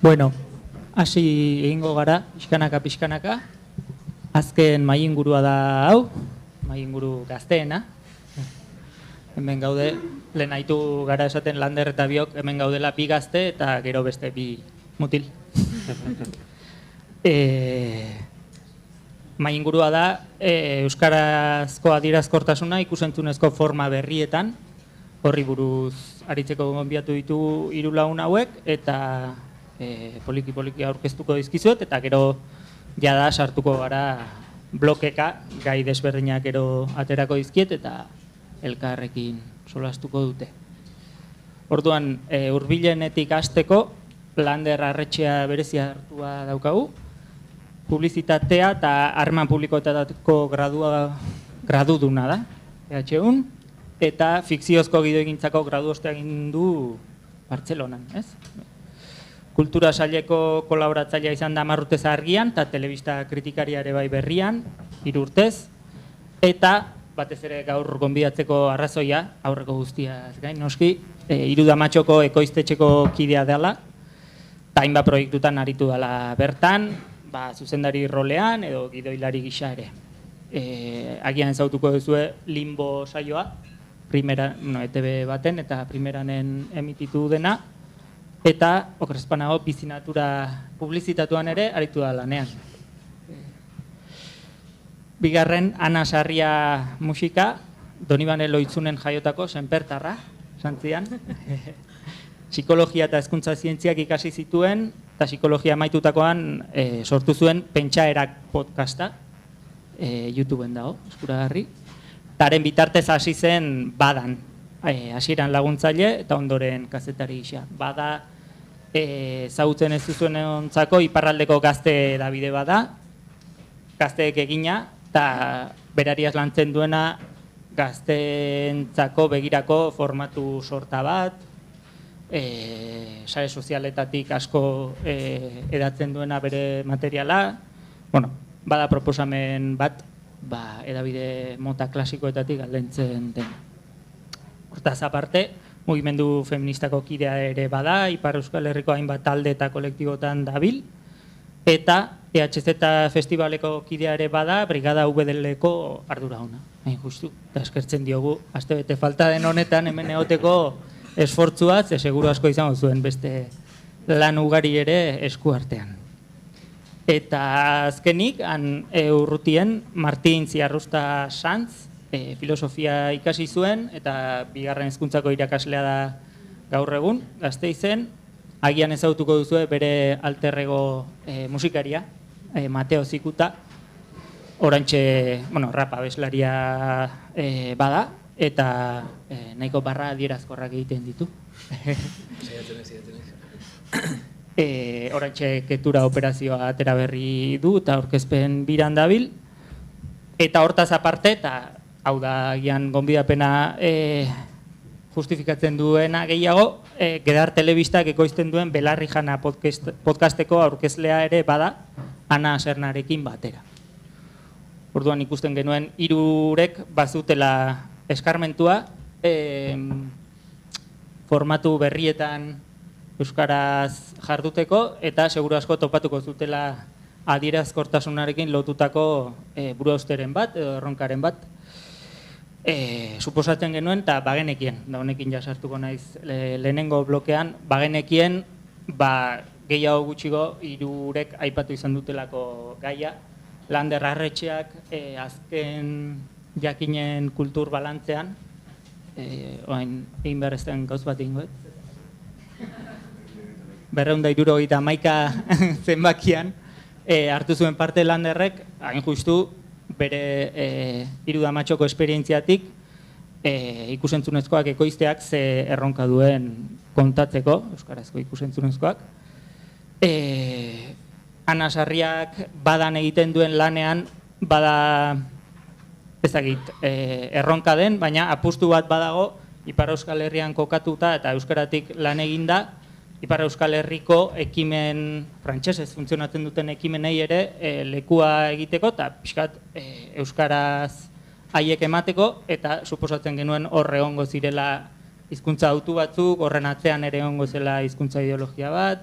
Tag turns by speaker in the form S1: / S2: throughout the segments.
S1: Bueno, hasi egingo gara, pixkanaka. Azken mahaingurua da hau, mahainguru gazteena. Hemen gaude, lehen aitu gara esaten Lander eta biok, hemen gaudela bi gazte eta gero beste bi mutil. Mahaingurua da euskarazko adierazkortasuna ikusentzunezko forma berrietan, horri buruz aritzeko gonbiatu ditu 3 lagun hauek, eta poliki aurkeztuko dizkizuet, eta gero jada sartuko gara blokeka, gai desberdinak gero aterako dizkiet, eta elkarrekin solastuko dute. Orduan, hurbilenetik hasteko, Lander Arretxea berezia hartua daukagu, publizitatea eta harreman publikoetarako graduduna da, EH1, eta fikziozko gidoegintzako gradu ostea egin du Bartzelonan, ez? Kultura saileko kolaboratzailea izan da 10 urtez Argian, eta telebista kritikaria ere bai Berrian, 3 urtez, eta batez ere gaur gonbidatzeko arrazoia, aurreko guztiaz gain, noski, Irudamatxoko ekoiztetxeko kidea dela, eta hainbat proiektutan aritu dela bertan, zuzendari rolean edo gidoilari gisa ere. Agian ezagutuko duzue Limbo saioa, ETV baten eta primeranen emititu dena, eta okrespanago bizinatura publizitatuan ere aritu da lanean. Bigarren, Ana Sarria musika, Donibane Loitzunen jaiotako senpertarra, santzian. Psikologia eta hezkuntza zientziak ikasi zituen, eta psikologia amaitutakoan sortu zuen Pentsaerak podcasta, YouTubeen dago, eskuragarri. Taren bitartez hasi zen Badan, hasieran laguntzaile eta ondoren kazetari gisa. Bada, ezagutzen ez duzuenontzako iparraldeko gazte Davide Bada, gazteek egina, eta berariaz lantzen duena gazteentzako begirako formatu sorta bat, sare sozialetatik asko edatzen duena bere materiala, bada proposamen bat, edabide mota klasikoetatik aldentzen den. Hortaz aparte, mugimendu feministako kidea ere bada, Ipar Euskal Herriko hainbat talde eta kolektibotan dabil, eta EHZ festivaleko kidea ere bada, Brigada VDL-eko ardura ona. Hain justu, eta eskertzen diogu, astebete falta den honetan hemen egoteko esfortzuaz, seguru asko izango zuen beste lan ugari ere esku artean. Eta azkenik, urrutien, Martin Ziarrusta Sanz, filosofia ikasi zuen, eta bigarren hezkuntzako irakaslea da gaur egun, Gasteizen, agian ezagutuko duzue bere alterrego musikaria, Mateo Zikuta, orantxe, rap abeslaria bada, eta nahiko barra adierazkorrak egiten ditu. Orantxe ketura operazioa atera berri du, eta aurkezpen biran dabil, eta hortaz aparte, eta hau da gian gonbidapena justifikatzen duena gehiago, Gedar Telebistak ekoizten duen Belarri Jana podcasteko aurkezlea ere bada, Ana Sernarekin batera. Orduan ikusten genuen 3 bazutela eskarmentua, formatu berrietan euskaraz jarduteko, eta seguru asko topatuko zutela adierazkortasunarekin lotutako buruausteren bat, edo erronkaren bat. Suposatzen genuen, eta bagenekien, da honekin jasartuko naiz lehenengo blokean, bagenekien, gehiago gutxigo 3 aipatu izan dutelako gaia, Lander Arretxeak azken jakinen kultur balantzean, oain egin berrezten gauz bat ingoet, 271 zenbakian hartu zuen parte Landerrek, hain justu, bere Irudamatxoko esperientziatik ikusentzunezkoak ekoizteak ze erronka duen kontatzeko, euskarazko ikusentzunezkoak. Ana Sarriak Badan egiten duen lanean, bada ezagit erronka den, baina apustu bat badago Ipar Euskal Herrian kokatuta eta euskaratik lan eginda, Ipar Euskal Herriko ekimen, frantsesez funtzionatzen duten ekimenei ere lekua egiteko eta pixkat euskaraz haiek emateko, eta suposatzen genuen horre egongo zirela hizkuntza autu batzuk, horren atzean ere egongo zela hizkuntza ideologia bat,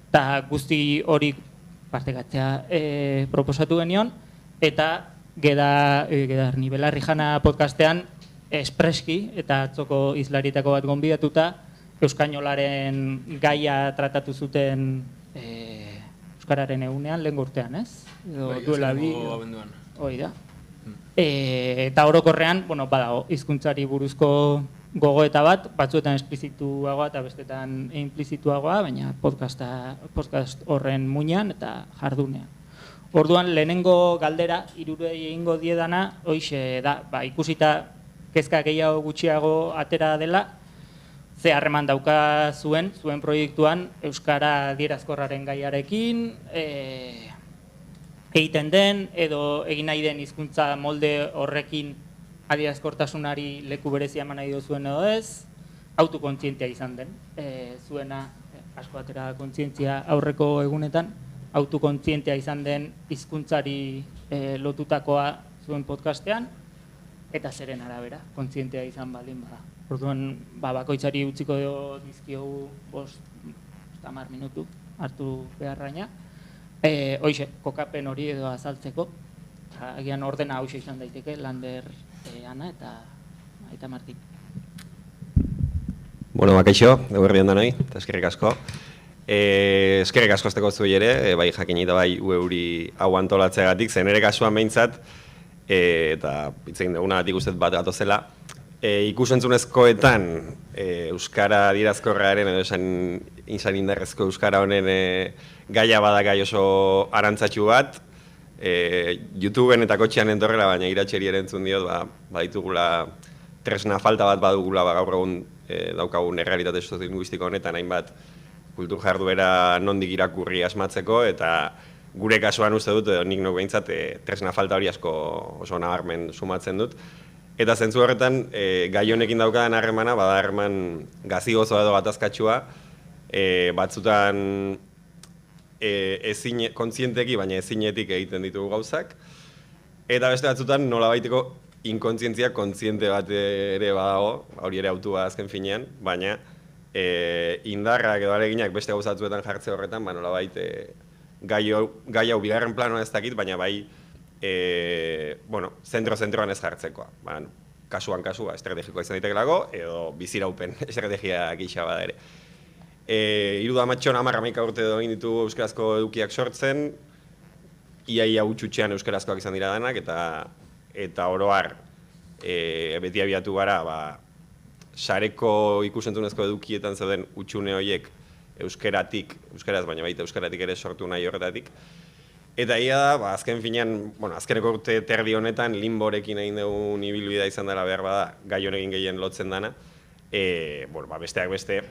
S1: eta guzti hori partekatzea proposatu genion, eta Gedar ni Belarri Jana podcastean espreski eta atzoko hizlarietako bat gonbidatuta euskainolaren gaia tratatu zuten euskararen egunean lehen urtean, ez? Duela bi. Hoi da. Eta orokorrean, badago, hizkuntzari buruzko gogoeta bat, batzuetan esplizituagoa eta bestetan implizituagoa, baina podcast horren muinean eta jardunean. Orduan, lehenengo galdera, hirurei egingo diedana, hoixe da, ikusita kezka gehiago gutxiago atera dela, ze harreman dauka zuen proiektuan euskara adierazkorraren gaiarekin, egiten den edo egin nahi den hizkuntza molde horrekin adierazkortasunari leku berezia eman nahi duzuen edo ez, autokontzientzia izan den. Zuena asko atera kontzientzia aurreko egunetan, autokontzientzia izan den hizkuntzari lotutakoa zuen podcastean, eta zeren arabera, kontzientzia izan baldin bada. Orduan, bakoitzari utziko dizkiogu 5-10 minutu hartu beharraina. Hoixe, kokapen hori edo azaltzeko, agian ordena hauxe izan daiteke, Lander, Ana eta Aita Martin.
S2: Bueno, bakaixo, eguerri ondan nahi, eta eskerrik asko. Eskerrik asko azteko zuei ere, bai jakin eta bai ueuri hau antolatzeagatik, zen ere kasuan behintzat, eta hitzein duguna batik ustez bat gatozela, ikusentzunezkoetan euskara adierazkorraren edo izan indarrezko euskara honen gaia bada gai oso arantzatxu bat, YouTubeen eta kotxean entorrela, baina iratxeri erentzun diot, baditugula tresna falta bat badugula gaur egun daukagun errealitate soziolinguistiko honetan hainbat kultur jarduera nondik irakurri asmatzeko, eta gure kasuan uste dut, nik nok behintzat, tresna falta hori asko oso nabarmen sumatzen dut. Eta zentzu horretan, gai honekin daukadan harremana, bada harreman gazi gozo edo gatazkatsua, batzutan kontzienteki, baina ezinetik egiten ditugu gauzak, eta beste batzutan nolabaiteko inkontzientzia kontziente bat ere badago, hori ere autua azken finean, baina indarrak edo areginak beste gauzatzuetan jartze horretan, nolabait gai hau bigarren planoa ez dakit, baina bai zentro-zentroan ez jartzekoa. Kasuan kasua estrategikoa izan ditekelako, edo biziraupen estrategia gisa bada ere. 30-40 urte edo egin ditugu euskarazko edukiak sortzen, iaia utxutxean euskarazkoak izan dira danak, eta oroar beti abiatu gara, sareko ikusentzunezko edukietan zeuden utxune horiek euskaraz baina baita euskaratik ere sortu nahi horretatik. Eta ia da, azken finean, azkeneko urte terdi honetan, limborekin egin dugun ibilbidea izan dela behar bada, gai honekin gehien lotzen dana, besteak beste,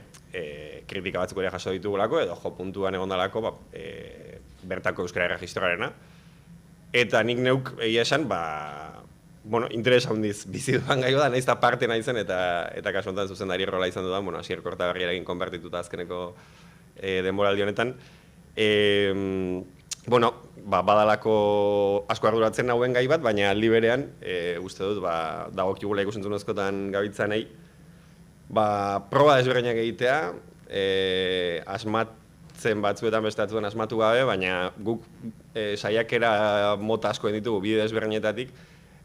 S2: kritika batzuk ere jaso ditugulako, edo jo puntuan egon dalako, bertako euskara erregistroarena. Eta nik neuk egia esan, interesa handiz bizi dudan gai da, nahiz eta parte nahi zen, eta kasu honetan zuzendari rola izan dudan, Asier Kortaberriarekin konbertituta azkeneko denboraldi honetan. Badalako asko arduratzen nauen gai bat, baina aldi berean, uste dut, dagokigula ikusentzunezkotan gabiltzanei, proba desberdinak egitea, asmatzen batzuetan beste batzuetan asmatu gabe, baina guk saiakera mota asko ditugu bide desberdinetatik,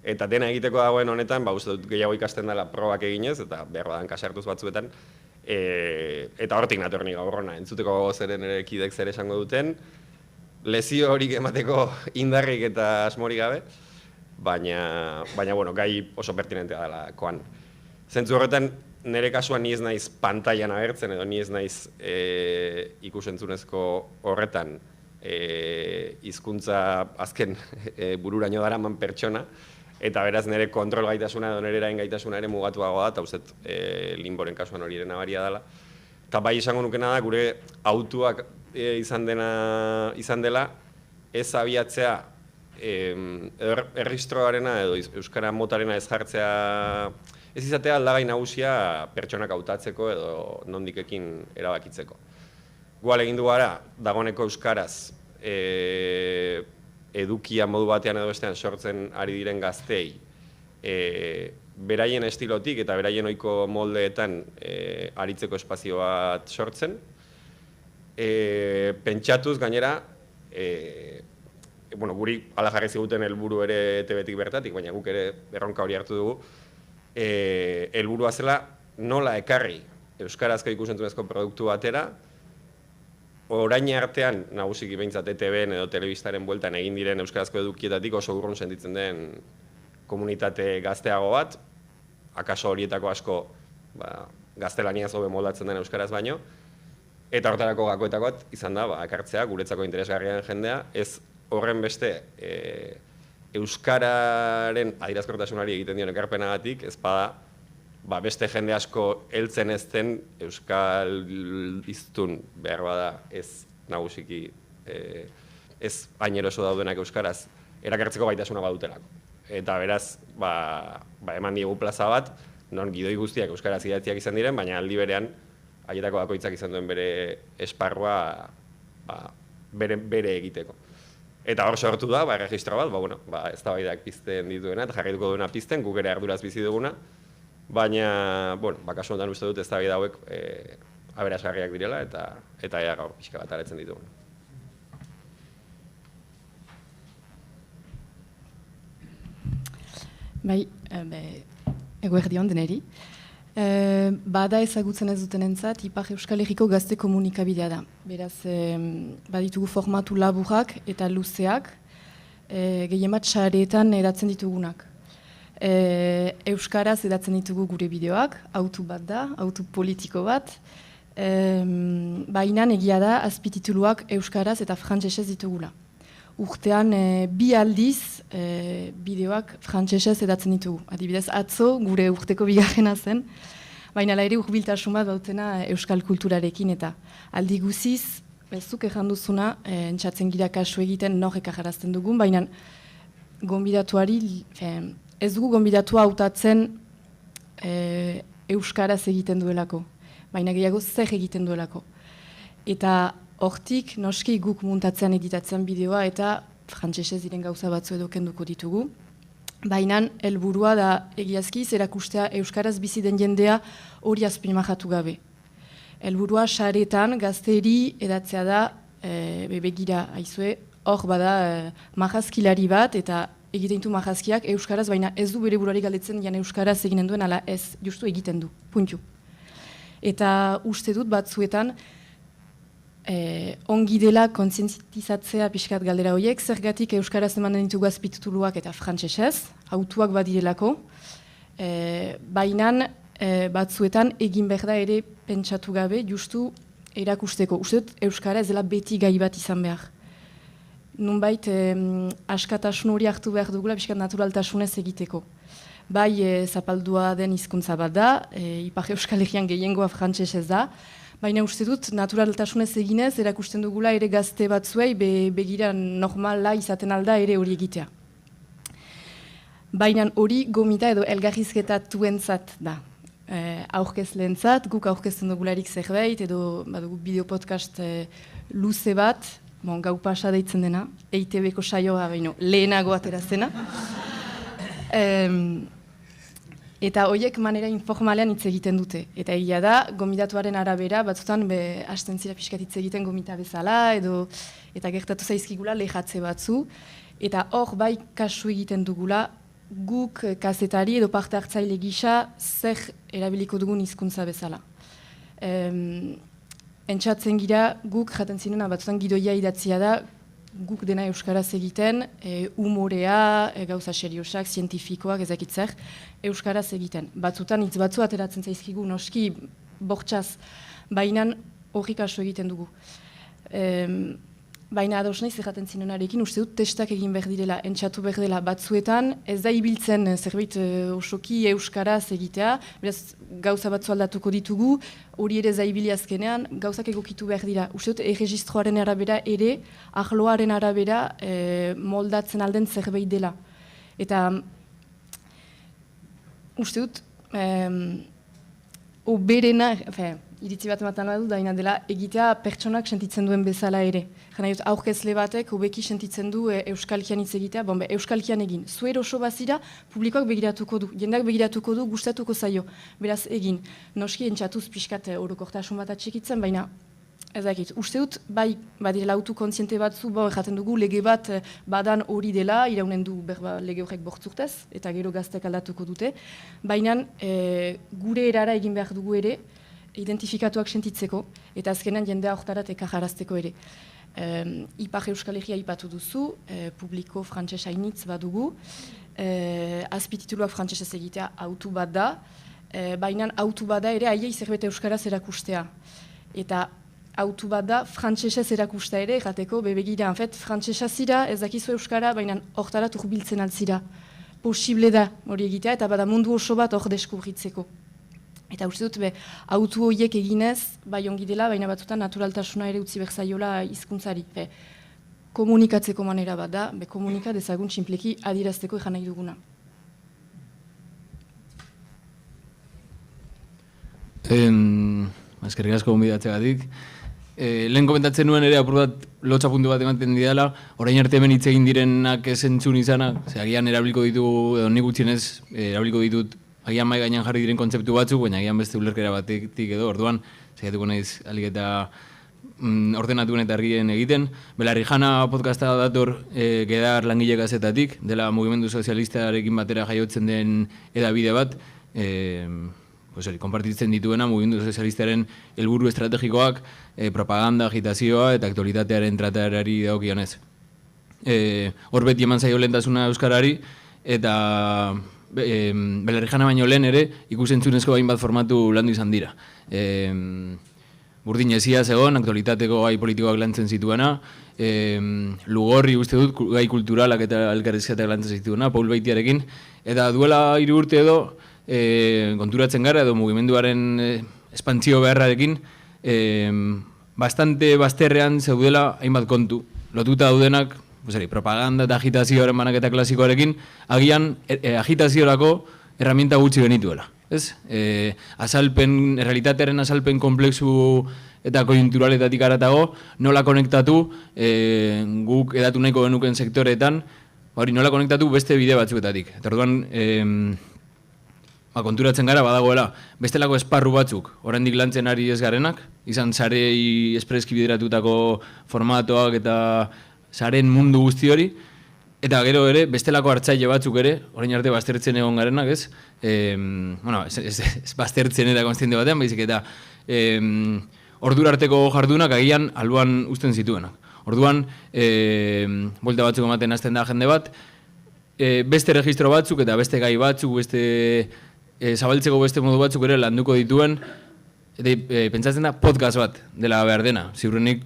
S2: eta dena egiteko dagoen honetan, uste dut gehiago ikasten dela probak eginez, eta behar badan kasartuz batzuetan, eta hortik natorni gaur hona, entzuteko zeren ere kidek zer esango duten, lezio horik emateko indarrik eta asmorik gabe, baina gai oso pertinentea delakoan. Zentzu horretan, nire kasuan ni ez naiz pantailan agertzen edo ni ez naiz ikusentzunezko horretan hizkuntza azken bururaino daraman pertsona, eta beraz nire kontrol gaitasuna edo nire erain gaitasuna ere mugatuago da, eta uste limboren kasuan hori ere nabaria dela. Eta bai esango nukena da, gure autuak izan dela, ez abiatzea erregistroarena edo euskara motarena ez jartzea, ez izatea aldagai nagusia pertsonak hautatzeko edo nondikekin erabakitzeko. Gual egin du gara, dagoeneko euskaraz edukia modu batean edo bestean sortzen ari diren gaztei, beraien estilotik eta beraien ohiko moldeetan aritzeko espazio bat sortzen, pentsatuz gainera, guri ala jarri ziguten helburu ere ETB-tik bertatik, baina guk ere erronka hori hartu dugu, helburua zela nola ekarri euskarazko ikus-entzunezko produktu batera, orain artean, nagusiki behintzat ETB-en edo telebistaren bueltan egin diren euskarazko edukietatik oso urrun sentitzen den komunitate gazteago bat, akaso horietako asko gaztelaniaz hobe moldatzen den euskaraz baino, eta horretarako gakoetako bat izan da, ekartzea guretzako interesgarrian jendea, ez horren beste euskararen adierazkortasunari egiten dion ekarpenagatik, ez bada beste jende asko heltzen ez den euskal hiztun behar bada ez nagusiki ez hain eroso daudenak euskaraz erakartzeko gaitasuna badutelako. Eta beraz, eman diegu plaza bat, non gidoi guztiak euskaraz idatziak izan diren, baina aldi berean haietako bakoitzak izan duen bere esparrua bere egiteko. Eta hor sortu da, erregistro bat, eztabaidak pizten dituena, eta jarrituko duena pizten, guk ere arduraz bizi duguna, baina, kasu honetan uste dut eztabaida hauek aberasgarriak direla, eta ea gaur pixka bat aretzen dituguna.
S3: Bai, eguerdion deneri. Bada ezagutzen ez dutenentzat, Ipar Euskal Herriko gazte komunikabidea da. Beraz, baditugu formatu laburrak eta luzeak, gehiemat sareetan edatzen ditugunak. Euskaraz edatzen ditugu gure bideoak, autu bat da, autu politiko bat, baina egia da azpitituluak euskaraz eta frantsesez ditugula. Urtean bi aldiz bideoak frantsesez edatzen ditugu. Adibidez, atzo gure urteko bigarrena zen, baina ere hurbiltasun bat bautena euskal kulturarekin eta aldi guziz, bezuk erranduzuna, entzatzen gira kasu egiten norrek ajarazten dugun, baina gonbidatuari, ez dugu gonbidatua hautatzen euskaraz egiten duelako, baina gehiago zer egiten duelako. Eta hortik, noski guk muntatzean editatzen bideoa eta frantsesez diren gauza batzu edo kenduko ditugu. Baina helburua da egiazkiz erakustea euskaraz bizi den jendea hori azpimajatu gabe. Helburua saretan gazteri edatzea da, begira aizue, hor bada marrazkilari bat eta egiten du marrazkiak euskaraz, baina ez du bere buruari galdetzen jan euskaraz eginen duen, ala ez justu egiten du, puntu. Eta uste dut batzuetan, ongi dela kontzientizatzea pixkat galdera horiek, zergatik euskaraz emanen ditugu azpitituluak eta frantsesez, autuak badirelako, baina batzuetan egin behar da ere pentsatu gabe justu erakusteko. Uste dut euskara ez dela beti gai bat izan behar. Nunbait askatasun hori hartu behar dugula pixkat naturaltasunez egiteko. Bai zapaldua den hizkuntza bat da, Ipar Euskal Herrian gehiengoa frantsesez da, baina uste dut naturaltasunez eginez erakusten dugula ere gazte batzuei begira normala izaten alda ere hori egitea. Baina hori gomita edo elgarrizketatuentzat da. Aurkezleentzat, guk aurkezten dugularik zerbait edo badugu bideopodcast luze bat, gau pasa deitzen dena, EITB-ko saioa baino lehenago aterazena. Eta horiek manera informalean hitz egiten dute. Eta egia da, gomidatuaren arabera, batzutan hasten zira pixkat hitz egiten gomita bezala, eta gertatu zaizkigula lehatze batzu. Eta hor bai kasu egiten dugula, guk kazetari edo parte hartzaile gisa zer erabiliko dugun hizkuntza bezala. Entzatzen gira, guk jaten zinena, batzutan gidoia idatzia da, guk dena euskaraz egiten, humorea, gauza seriosak, zientifikoak, ezakitzer, euskaraz egiten. Batzutan hitz batzu ateratzen zaizkigu, noski bortxaz, baina horri kasu egiten dugu. Baina ados nahiz erraten zinenarekin, uste dut testak egin behar direla, entxatu behar dela batzuetan, ez da ibiltzen zerbait osoki euskaraz egitea, beraz gauza batzu aldatuko ditugu, hori ere zaibili azkenean, gauzak egokitu behar dira. Uste dut erregistroaren arabera ere, arloaren arabera moldatzen alden zerbait dela. Eta uste dut, oberena, iritzi bat ematen badu, daina dela egitea pertsonak sentitzen duen bezala ere. Jena dut, aurkezle batek hobeki sentitzen du euskalkian hitz egitea, euskalkian egin. Zuer oso bazira, publikoak begiratuko du, jendeak begiratuko du, gustatuko zaio. Beraz egin, noski entxatuz pixkat orokortasun bat atxikitzen, baina Ez dakit, uste dut, bai, badirela autokontziente batzu, jaten dugu, lege bat badan hori dela, iraunen du lege horrek bortzurtez, eta gero gaztek aldatuko dute. Baina gure erara egin behar dugu ere, identifikatuak sentitzeko, eta azkenan jendea hortarat ekajarazteko ere. Ipar Euskal Herria ipatu duzu, publiko frantses hainitz badugu, azpitituluak frantsesez egitea autu bat da, baina autu bat da ere haiei zerbait euskaraz erakustea. Eta autu bat da frantsesez erakusta ere, errateko, bebegira, frantsesa zira, ez dakizu euskara, baina hortarat urbiltzen altzira. Posible da hori egitea, eta bada mundu oso bat hor deskubritzeko. Eta uste dut, autu horiek eginez, bai ongi dela, baina batzutan naturaltasuna ere utzi berzaiola hizkuntzari. Komunikatzeko manera bat da, komunika dezagun sinpleki adirazteko ejan nahi duguna.
S4: Eskerrik asko gonbidatzeagatik. Lehen komentatzen nuen ere apur bat lotxa puntu bat ematen didala, orain arte hemen hitz egin direnak ez entzun izanak, agian erabiliko ditu, edo nik gutxienez erabiliko ditut, agian mai gainean jarri diren kontzeptu batzuk, baina agian beste ulerkera batetik edo, orduan, saiatuko naiz alik eta ordenatuen eta argien egiten. Belarrijana podcasta dator Gedar langile gazetatik, dela mugimendu sozialistarekin batera jaiotzen den edabide bat, konpartitzen dituena mugimendu sozialistaren helburu estrategikoak, propaganda, agitazioa eta aktualitatearen tratarari dagokionez. Hor beti eman zaio lehentasuna euskarari, eta Belarrijana baino lehen ere ikusentzunezko hainbat formatu landu izan dira. Burdin ezia zegoen, aktualitateko gai politikoak lantzen zituena, Lugorri uste dut gai kulturalak eta elkarrizketak lantzen zituena, Paul Beitiarekin, eta duela 3 urte edo konturatzen gara edo mugimenduaren espantzio beharrarekin bastante bazterrean zeudela hainbat kontu. Lotuta daudenak, propaganda eta agitazioaren banaketa klasikoarekin, agian agitaziorako herramienta gutxi genituela. Realitatearen azalpen komplexu eta konjunkturaletatik haratago, nola konektatu guk edatu nahiko genuken sektoreetan, nola konektatu beste bide batzuetatik. Eta orduan, konturatzen gara badagoela bestelako esparru batzuk, oraindik lantzen ari ez garenak, izan sarei espreski bideratutako formatoak eta saren mundu guzti hori, eta gero ere bestelako hartzaile batzuk ere, orain arte baztertzen egon garenak, ez baztertzen eta konstiente batean, baizik eta ordura arteko jardunak agian alboan uzten zituenak. Orduan, bolta batzuk ematen hasten da jende bat, beste registro batzuk eta beste gai batzuk, zabaltzeko beste modu batzuk ere landuko dituen, eta pentsatzen da podcast bat dela behar dena. Ziurrenik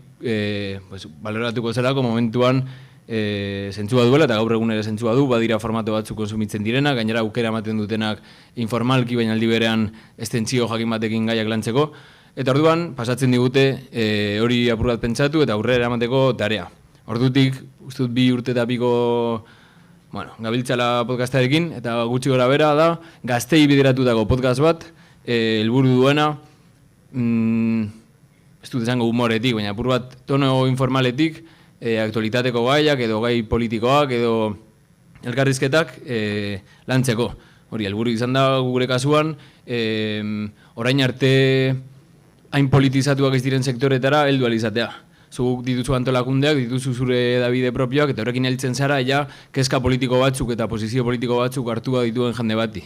S4: baloratuko zelako momentuan zentzua duela, eta gaur egun ere zentzua du, badira formato batzuk konsumitzen direnak, gainera aukera ematen dutenak informalki, baina aldi berean estentzio jakin batekin gaiak lantzeko. Eta orduan, pasatzen digute hori apur bat pentsatu eta aurrera emateko tarea. Ordutik, uste dut 2 urte eta piko gabiltzala podcastarekin, eta gutxi gora bera da, gaztei bideratutako podcast bat, helburu duena, ez dut esango humoretik, baina apur bat tono informaletik, aktualitateko gaiak, edo gai politikoak, edo elkarrizketak lantzeko. Hori, helburu izan da gure kasuan, orain arte hain politizatuak ez diren sektoretara heldu ahal izatea. Zuk dituzu antolakundeak, dituzu zure edabide propioak, eta horrekin heltzen zara, kezka politiko batzuk eta posizio politiko batzuk hartua dituen jende bati.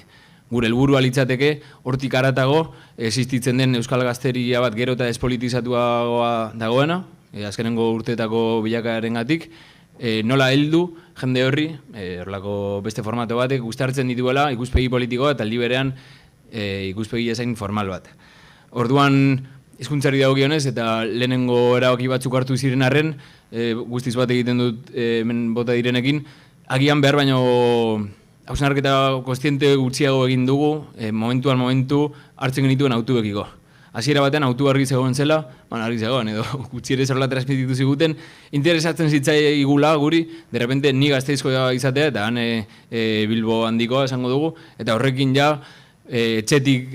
S4: Gure helburua litzateke, hortik haratago, existitzen den euskal gazteria bat gero eta despolitizatua dagoena, azkenengo urteetako bilakaerengatik, nola heldu jende horri, horrelako beste formato batek guztartzen dituela ikuspegi politikoa eta aldi berean ikuspegi ezain formal bat. Orduan, hizkuntzari dagokionez eta lehenengo erabaki batzuk hartu ziren arren, guztiz bat egiten dut hemen bota direnekin, agian behar baino hausnarketa kontziente gutxiago egin dugu, momentuan momentu hartzen genituen autuekiko. Hasiera batean autu argi zegoen zela, argi zegoen, edo gutxi ere zerla transmititu ziguten, interesatzen zitzaigula guri, de repente ni Gasteizkoa izatea eta han Bilbo handikoa esango dugu, eta horrekin etxetik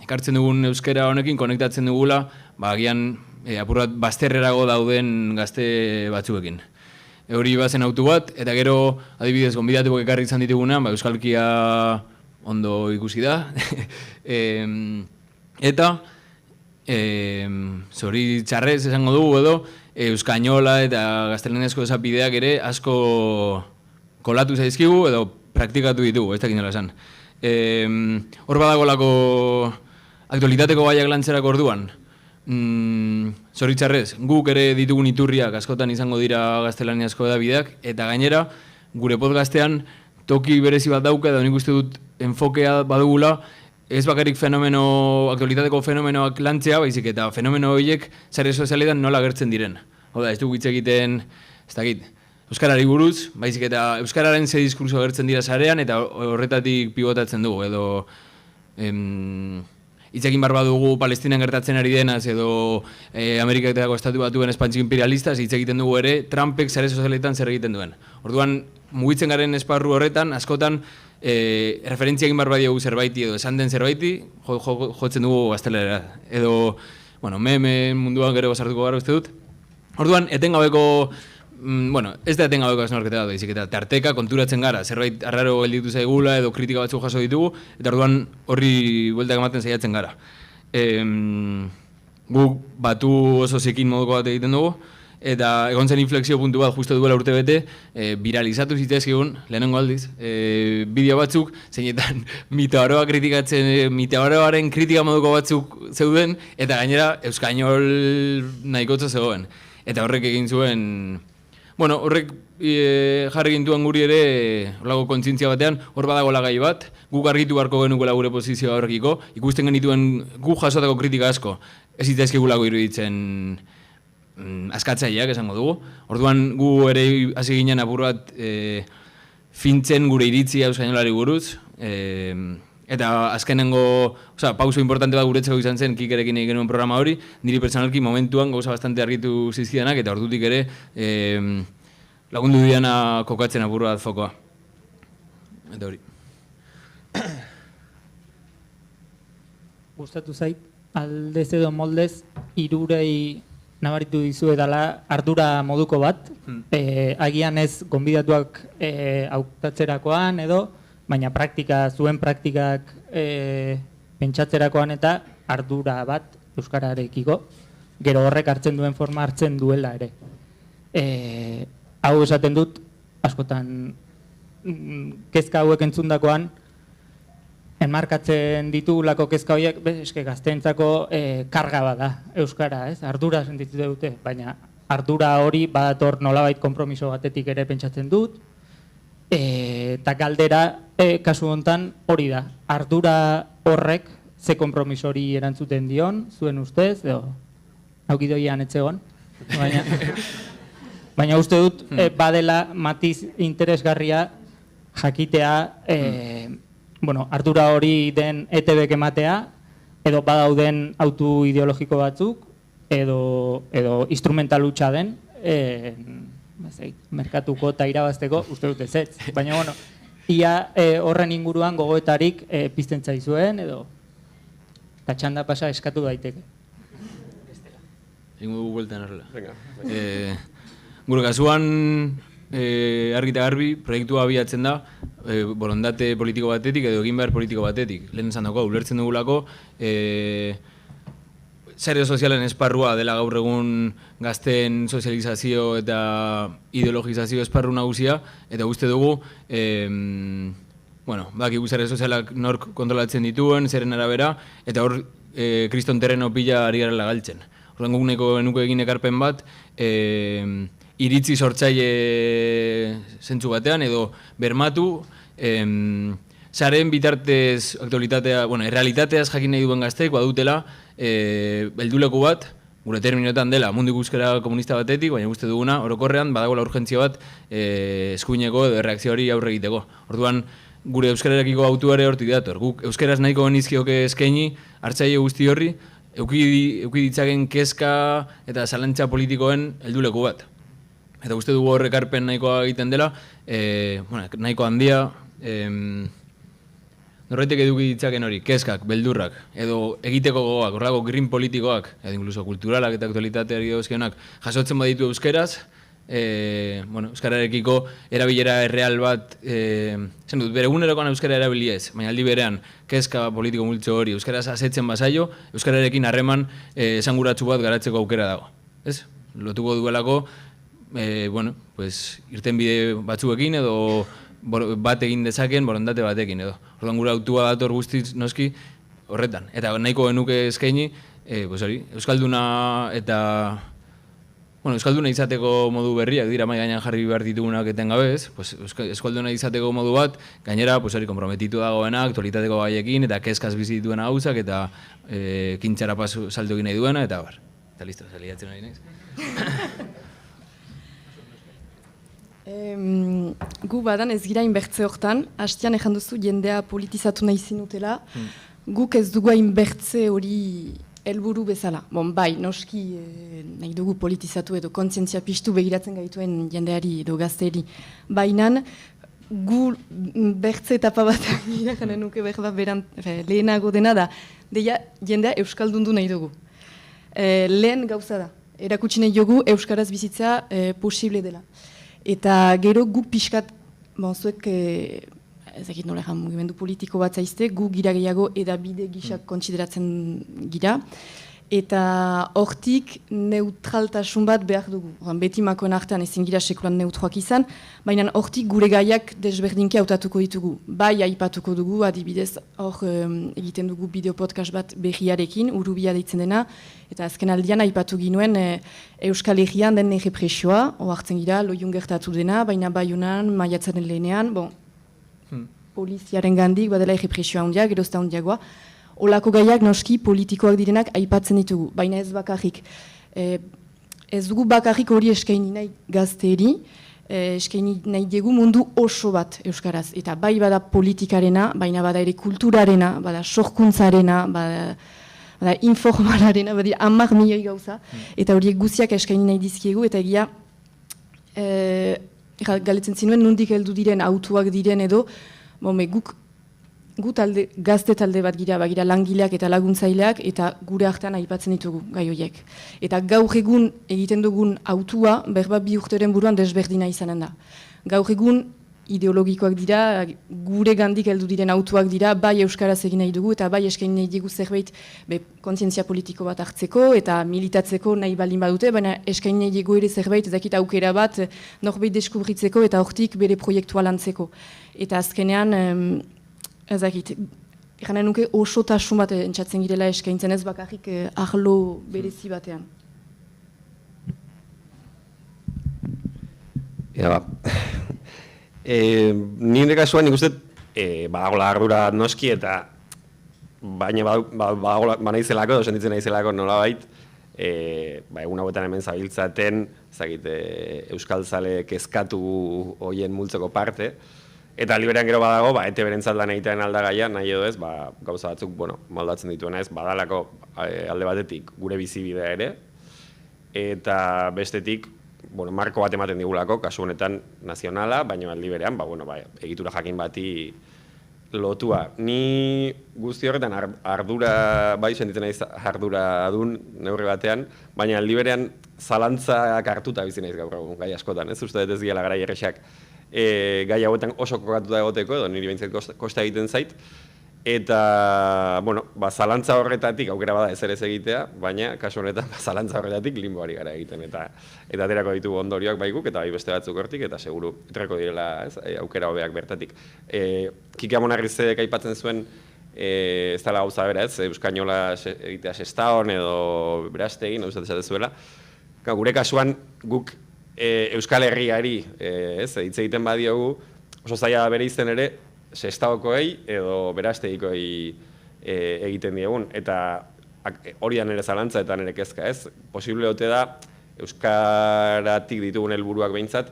S4: ekartzen dugun euskera honekin konektatzen dugula, agian apur bat bazterrerago dauden gazte batzuekin. Hori bazen autu bat, eta gero adibidez gonbidatuak ekarri izan ditugunean, euskalkia ondo ikusi da. Eta zori txarrez esango dugu edo, euskainola eta gaztelaniazko esapideak ere asko kolatu zaizkigu edo praktikatu ditugu, ez dakit nola esan. Hor badagolako aktualitateko gaiak lantzerako orduan, zoritzarrez, guk ere ditugun iturriak askotan izango dira gaztelaniazko edabideak, eta gainera, gure podcastean toki berezi bat dauka, edo nik uste dut enfokea badugula, ez bakarrik aktualitateko fenomenoak lantzea, baizik eta fenomeno horiek sare sozialetan nola agertzen diren. Hau da, ez dugu hitz egiten, ez dakit, euskarari buruz, baizik eta euskararen ze diskurso agertzen dira sarean, eta horretatik pivotatzen dugu, edo hitzekin barba dugu Palestinan gertatzen ari denaz, edo Ameriketako estatu batuen espantzio imperialistaz, hitz egiten dugu ere, Trumpek sare sozialetan zer egiten duen. Orduan, mugitzen garen esparru horretan, askotan, referentzia egin barba diogu zerbaiti, edo esan den zerbaiti, jotzen dugu gaztelera. Edo, meme munduan gero sartuko gara uste dut. Orduan, etengabeko, ez da etengabeko hausnarketa da, izik eta tarteka konturatzen gara, zerbait arraro gelditu zaigula edo kritika batzuk jaso ditugu, eta orduan horri bueltak ematen saiatzen gara. Guk batu oso zekin moduko bat egiten dugu, eta egon zen inflexio puntu bat justu duela urte bete, viralizatu zitezkigun, lehenengo aldiz, bideo batzuk, zeinetan mitaoroa kritikatzen, mitaoroaren kritika moduko batzuk zeuden, eta gainera euskainol nahikotza zegoen. Eta horrek egin zuen, horrek jarri gintuen guri ere, horlago kontzientzia batean, hor badagoela gai bat, guk argitu beharko genuela gure posizioa horrekiko, ikusten genituen guk jasotako kritika asko, ez zitzaizkigulako iruditzen askatzaileak esango dugu. Orduan gu ere hasi ginen apur bat fintzen gure iritzia euskainolari buruz, eta azkenengo, pauso importante bat guretzeko izan zen Kikerekin egin genuen programa hori, niri personalki momentuan gauza bastante argitu zizkidanak, eta ordutik ere lagundu diana kokatzen apur bat fokoa. Eta hori.
S1: Gustatu zait, aldez edo moldez, hirurei nabaritu dizu edala ardura moduko bat, agian ez gonbidatuak hautatzerakoan edo, baina zuen praktikak pentsatzerakoan eta ardura bat euskararekiko, gero horrek hartzen duen forma hartzen duela ere. Hau esaten dut, askotan kezka hauek entzundakoan, enmarkatzen ditugulako kezka horiek, eske gazteentzako karga bada euskara, ez? Ardura sentitu dute, baina ardura hori badator nolabait konpromiso batetik ere pentsatzen dut, eta galdera, kasu hontan hori da, ardura horrek ze konpromiso hori erantzuten dion, zuen ustez, edo aukidoian etzegon, baina uste dut badela matiz interesgarria jakitea ardura hori den ETBek ematea, edo badauden autu ideologiko batzuk, edo instrumental hutsa den, merkatuko eta irabazteko, uste dut ez. Baina, ia horren inguruan gogoetarik pizten zaizuen, edo eta txanda pasa eskatu daiteke.
S4: Egingo dugu bueltan horrela. Gure kasuan, argi eta garbi, proiektua abiatzen da, borondate politiko batetik edo egin behar politiko batetik. Lehen esan dago, ulertzen dugulako, sare sozialen esparrua dela gaur egun gazteen sozializazio eta ideologizazio esparru nagusia, eta uste dugu, bakigu sare sozialak nork kontrolatzen dituen, zeren arabera, eta hor kriston terreno pila ari garela galtzen. Horren guk nuko egin ekarpen bat, iritzi sortzaile zentzu batean, edo bermatu, sareen bitartez aktualitatea, errealitateaz jakin nahi duen gazteek badutela helduleku bat, gure terminoetan dela mundu ikuskera komunista batetik, baina guzti duguna, orokorrean badagoela urgentzia bat eskuineko edo erreakzio hori aurre egiteko. Orduan, gure euskararekiko autuare hortik dator. Guk euskaraz nahiko genizkioke eskaini, hartzaile guzti horri, euki ditzaken kezka eta zalantza politikoen helduleku bat. Eta uste dugu horrekarpen nahikoa egiten dela, nahiko handia, norraitek eduki ditzaken hori, kezkak, beldurrak, edo egiteko gogoak, horrelako green politikoak, edo inkluso kulturalak eta aktualitateari dozkionak, jasotzen baditu euskeraz, euskararekiko erabilera erreal bat, zen dut, bere egunerokoan euskara erabili ez, baina aldi berean, kezka politiko multzo hori, euskaraz asetzen bazaio, euskararekin harreman esanguratsu bat garatzeko aukera dago. Ez? Lotuko duelako, irtenbide batzuekin edo bat egin dezaken borondate batekin edo. Orduan gure autua dator guztiz noski horretan. Eta nahiko genuke eskaini, euskalduna eta euskalduna izateko modu berriak dira mai gainean jarri behar ditugunak etengabe, ez? Euskalduna izateko modu bat, gainera, konprometitu dagoena, aktualitateko gaiekin, eta kezkaz bizi dituena gauzak, eta kintxara pasu salto egin nahi duena, eta bar. Eta listo, saliatzen nahi naiz.
S3: Gu badan ez gira inbertze hortan, hastian ejan duzu jendea politizatu nahi zinutela, guk ez dugu inbertze hori helburu bezala. Bai, noski nahi dugu politizatu edo kontzientzia piztu begiratzen gaituen jendeari edo gazteeri. Baina gu bertze etapa bat gira janen nuke lehenago dena da, deia jendea euskaldundu nahi dugu. Lehen gauza da, erakutsi nahi dugu euskaraz bizitzea posible dela. Eta gero guk pixkat, zuek ezakit nola egan mugimendu politiko bat zaizte, gu gira gehiago edabide gisak kontsideratzen gira. Eta hortik neutraltasun bat behar dugu. Beti makoen artean ezin gira sekulan neutroak izan, baina hortik gure gaiak desberdinki hautatuko ditugu. Bai aipatuko dugu, adibidez hor egiten dugu bideopodcast bat berriarekin, urubia deitzen dena, eta azken aldian aipatu ginuen Euskal Herrian den errepresioa, ohartzen gira, loiun gertatu dena, baina baiunan, maiatzaren lehenean, poliziaren gandik, badela errepresioa handiak, gerozta handiagoa. Olako gaiak noski politikoak direnak aipatzen ditugu, baina ez bakarrik. Ez dugu bakarrik hori eskaini nahi gazteeri, eskaini nahi dugu mundu oso bat euskaraz. Eta bai bada politikarena, baina bada ere kulturarena, bada sorkuntzarena, bada informalarena, bada 10 milioi gauza. Eta horiek guztiak eskaini nahi dizkiegu, eta egia galetzen zinuen nondik heldu diren, autuak diren edo, gu gazte talde bat gira langileak eta laguntzaileak eta gure artean aipatzen ditugu gai horiek. Eta gaur egun egiten dugun autua berba 2 urteren buruan desberdina izanen da. Gaur egun ideologikoak dira, gure gandik heldu diren autuak dira, bai euskaraz egin nahi dugu eta bai eskaini nahi dugu zerbait kontzientzia politiko bat hartzeko eta militatzeko nahi baldin badute, baina eskaini nahi dugu ere zerbait ezakit aukera bat norbait deskubritzeko eta hortik bere proiektua lantzeko. Eta azkenean ezakit, janen nuke osotasun bat entzatzen girela eskaintzen ez bakarrik arlo berezi batean.
S2: Nire kasuan nik uste badagoela ardura noski eta baina banaizelako edo sentitzen naizelako nolabait egun hauetan hemen zabiltzaten euskaltzale kezkatu hoien multzeko parte. Eta liberean gero badago, ete berentzat lan egitean aldagaia, nahi edo ez, gauza batzuk, moldatzen dituena ez, badalako alde batetik gure bizibidea ere, eta bestetik, marko bat ematen digulako, kasu honetan nazionala, baina aldi berean, egitura jakin bati lotua. Ni guzti horretan ardura, sentitzen naiz ardura dun neurri batean, baina aldi berean zalantzak hartuta bizi naiz gaur egun, gai askotan, ez uste ez diela garai errexak gai hauetan oso kokatuta egoteko, edo niri behintzat kosta egiten zait, eta, zalantza horretatik aukera bada ezer ez egitea, baina kasu honetan zalantza horretatik limboari gara egiten, eta aterako ditugu ondorioak baikuk, eta bai beste batzuk hortik, eta seguru etreko direla aukera hobeak bertatik. Kike Amonarrizek aipatzen zuen, ez dela gauza bera ez, euskainola egitea sestaon edo berastegin, esate zuela. Gure kasuan guk Euskal Herriari hitz egiten badiogu, oso zaila bere izten ere, sestaokoei edo berastegikoi egiten diegun. Eta hori da nire zalantza eta nire kezka ez. Posible ote da, euskaratik ditugun helburuak behintzat,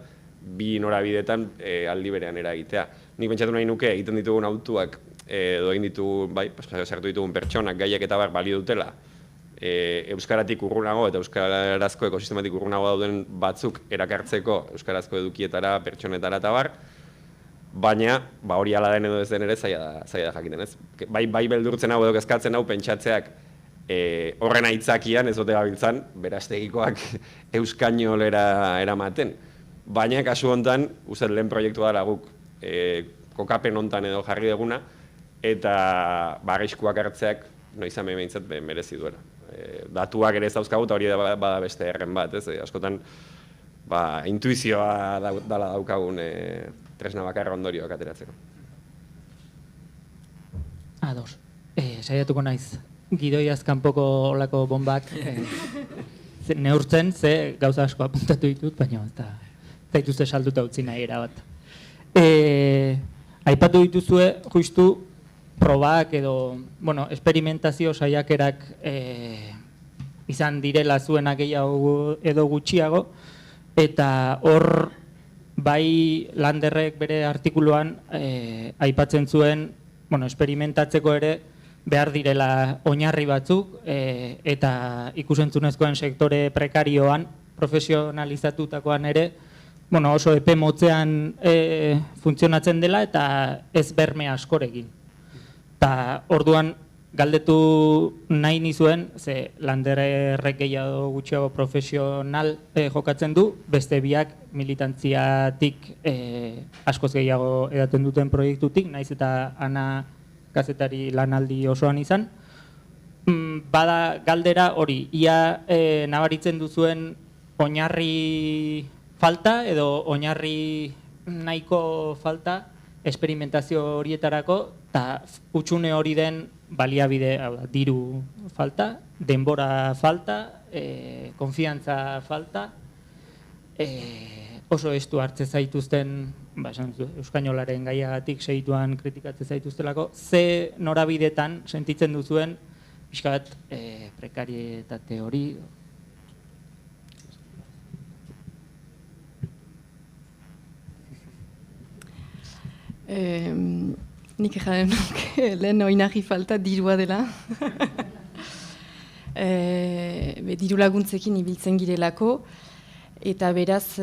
S2: bi norabidetan aldi berean eragitea. Nik pentsatu nahi nuke egiten ditugun autuak edo egin ditugu, sartu ditugun pertsonak, gaiak eta balio dutela, euskaratik urrunago eta euskarazko ekosistematik urrunago dauden batzuk erakartzeko euskarazko edukietara, pertsonetara eta bar, baina hori ala den edo ez den ere zaila da jakiten, ez? Bai beldurtzen hau edo kezkatzen hau pentsatzeak horren aitzakian ez dute gabiltzan berastegikoak euskainolera eramaten. baina kasu hontan, uste lehen proiektua dela guk kokapen hontan edo jarri duguna, eta arriskuak hartzeak noiz behintzat merezi duela. Datuak ere ez dauzkagu, eta hori bada beste erren bat, ez? Askotan, intuizioa dala daukagun tresna bakarra ondorioak ateratzeko.
S1: Ados. Saiatuko naiz, gidoiaz kanpoko olako bombak neurtzen, ze gauza asko apuntatu ditut, baina eta zaituzte salduta utzi nahi erabat. Aipatu dituzue, justu, probak edo, esperimentazio saiakerak izan direla zuenak gehiago edo gutxiago, eta hor bai Landerrek bere artikuluan aipatzen zuen, esperimentatzeko ere behar direla oinarri batzuk eta ikusentzunezkoen sektore prekarioan, profesionalizatutakoan ere, oso epe motzean funtzionatzen dela eta ez berme askorekin. Eta orduan galdetu nahi nizuen, ze Landerrek gehiago gutxiago profesional jokatzen du, beste biak militantziatik askoz gehiago edaten duten proiektutik, naiz eta ana kazetari lanaldi osoan izan. Bada galdera hori, ia nabaritzen duzuen oinarri falta edo oinarri nahiko falta esperimentazio horietarako, eta hutsune hori den baliabide, diru falta, denbora falta, konfiantza falta, oso estu hartze zaituzten, euskainolaren gaiagatik segituan kritikatze zaituztelako, ze norabidetan sentitzen duzuen pixka bat prekarietate hori.
S3: Nik jaren lehen oinarri falta dirua dela. Diru laguntzekin ibiltzen girelako, eta beraz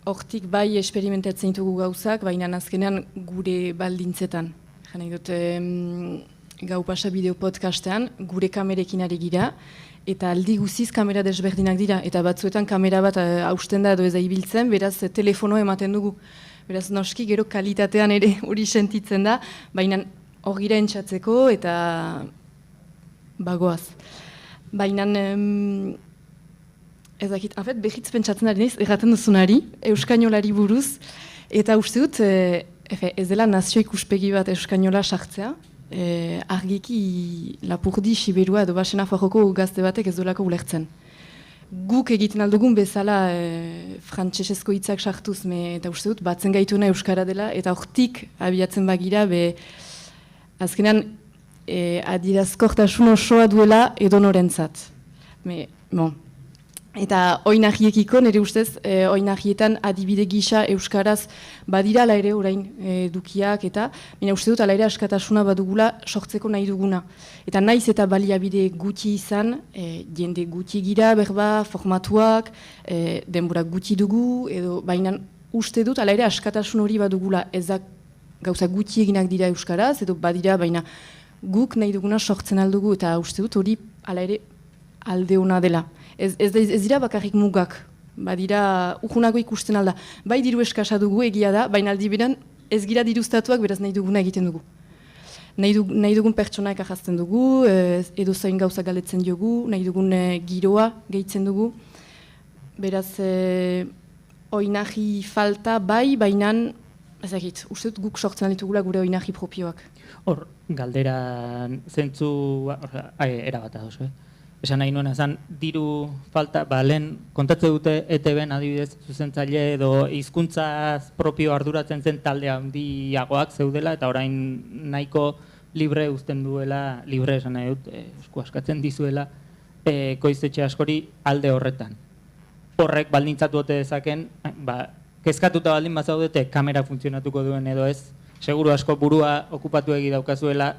S3: hortik bai esperimentatzen ditugu gauzak, baina azkenean gure baldintzetan. Jana dut, gau pasa bideo podcastean, gure kamerekin ari gira, eta aldi guziz kamera desberdinak dira, eta batzuetan kamera bat hausten da edo ez da ibiltzen, beraz telefono ematen dugu. Beraz, noski, gero kalitatean ere hori sentitzen da, baina horgira entzatzeko eta bagoaz. Baina, ez dakit, behitz pentsatzen ari naiz, erraten duzunari, euskainolari buruz, eta uste dut, ez dela nazio ikuspegi bat euskainola sartzea, argiki Lapurdi, Siberua edo Basena Fajoko gazte batek ez duelako ulertzen. Guk egiten aldugun bezala frantsesezko hitzak sartuz, eta uste dut, batzen gaituena euskara dela, eta hortik abiatzen bagira, azkenean adierazkortasun osoa duela edonorentzat. Eta oinahiekiko, nire ustez, oinahietan adibide gisa euskaraz badira ala ere orain dukiak, eta uste dut ala ere askatasuna badugula sortzeko nahi duguna. Eta naiz eta baliabide gutxi izan, jende gutxi gira, berba, formatuak, denborak gutxi dugu, edo baina uste dut ala ere askatasun hori badugula, ez da gauza gutxi eginak dira euskaraz, edo badira, baina guk nahi duguna sortzen aldugu, eta uste dut hori ala ere alde hona dela. Ez dira bakarrik mugak, badira urgunako ikusten alda. Bai diru eskasa dugu egia da, baina aldi beran ez gira diruztatuak beraz nahi duguna egiten dugu. Nahi dugun pertsonaek ahazten dugu, edo zain gauza galetzen diogu, nahi dugun giroa gehitzen dugu. Beraz, oinahi falta bai, baina ezagit, uste dut guk sortzen ditugula gure oinahi propioak.
S1: Hor, galdera zentzu erabata dozu, Esan nahi nuen ezan, diru falta, lehen kontatze dute ETB-en adibidez zuzentzaile edo hizkuntza propio arduratzen zen talde handiagoak zeudela, eta orain nahiko libre uzten duela, libre esan nahi dut, esku askatzen dizuela, koiztetxe askori alde horretan. Horrek baldintzatu ote dezaken, kezkatuta baldin bazaudete kamera funtzionatuko duen edo ez, seguru asko burua okupatu egi daukazuela,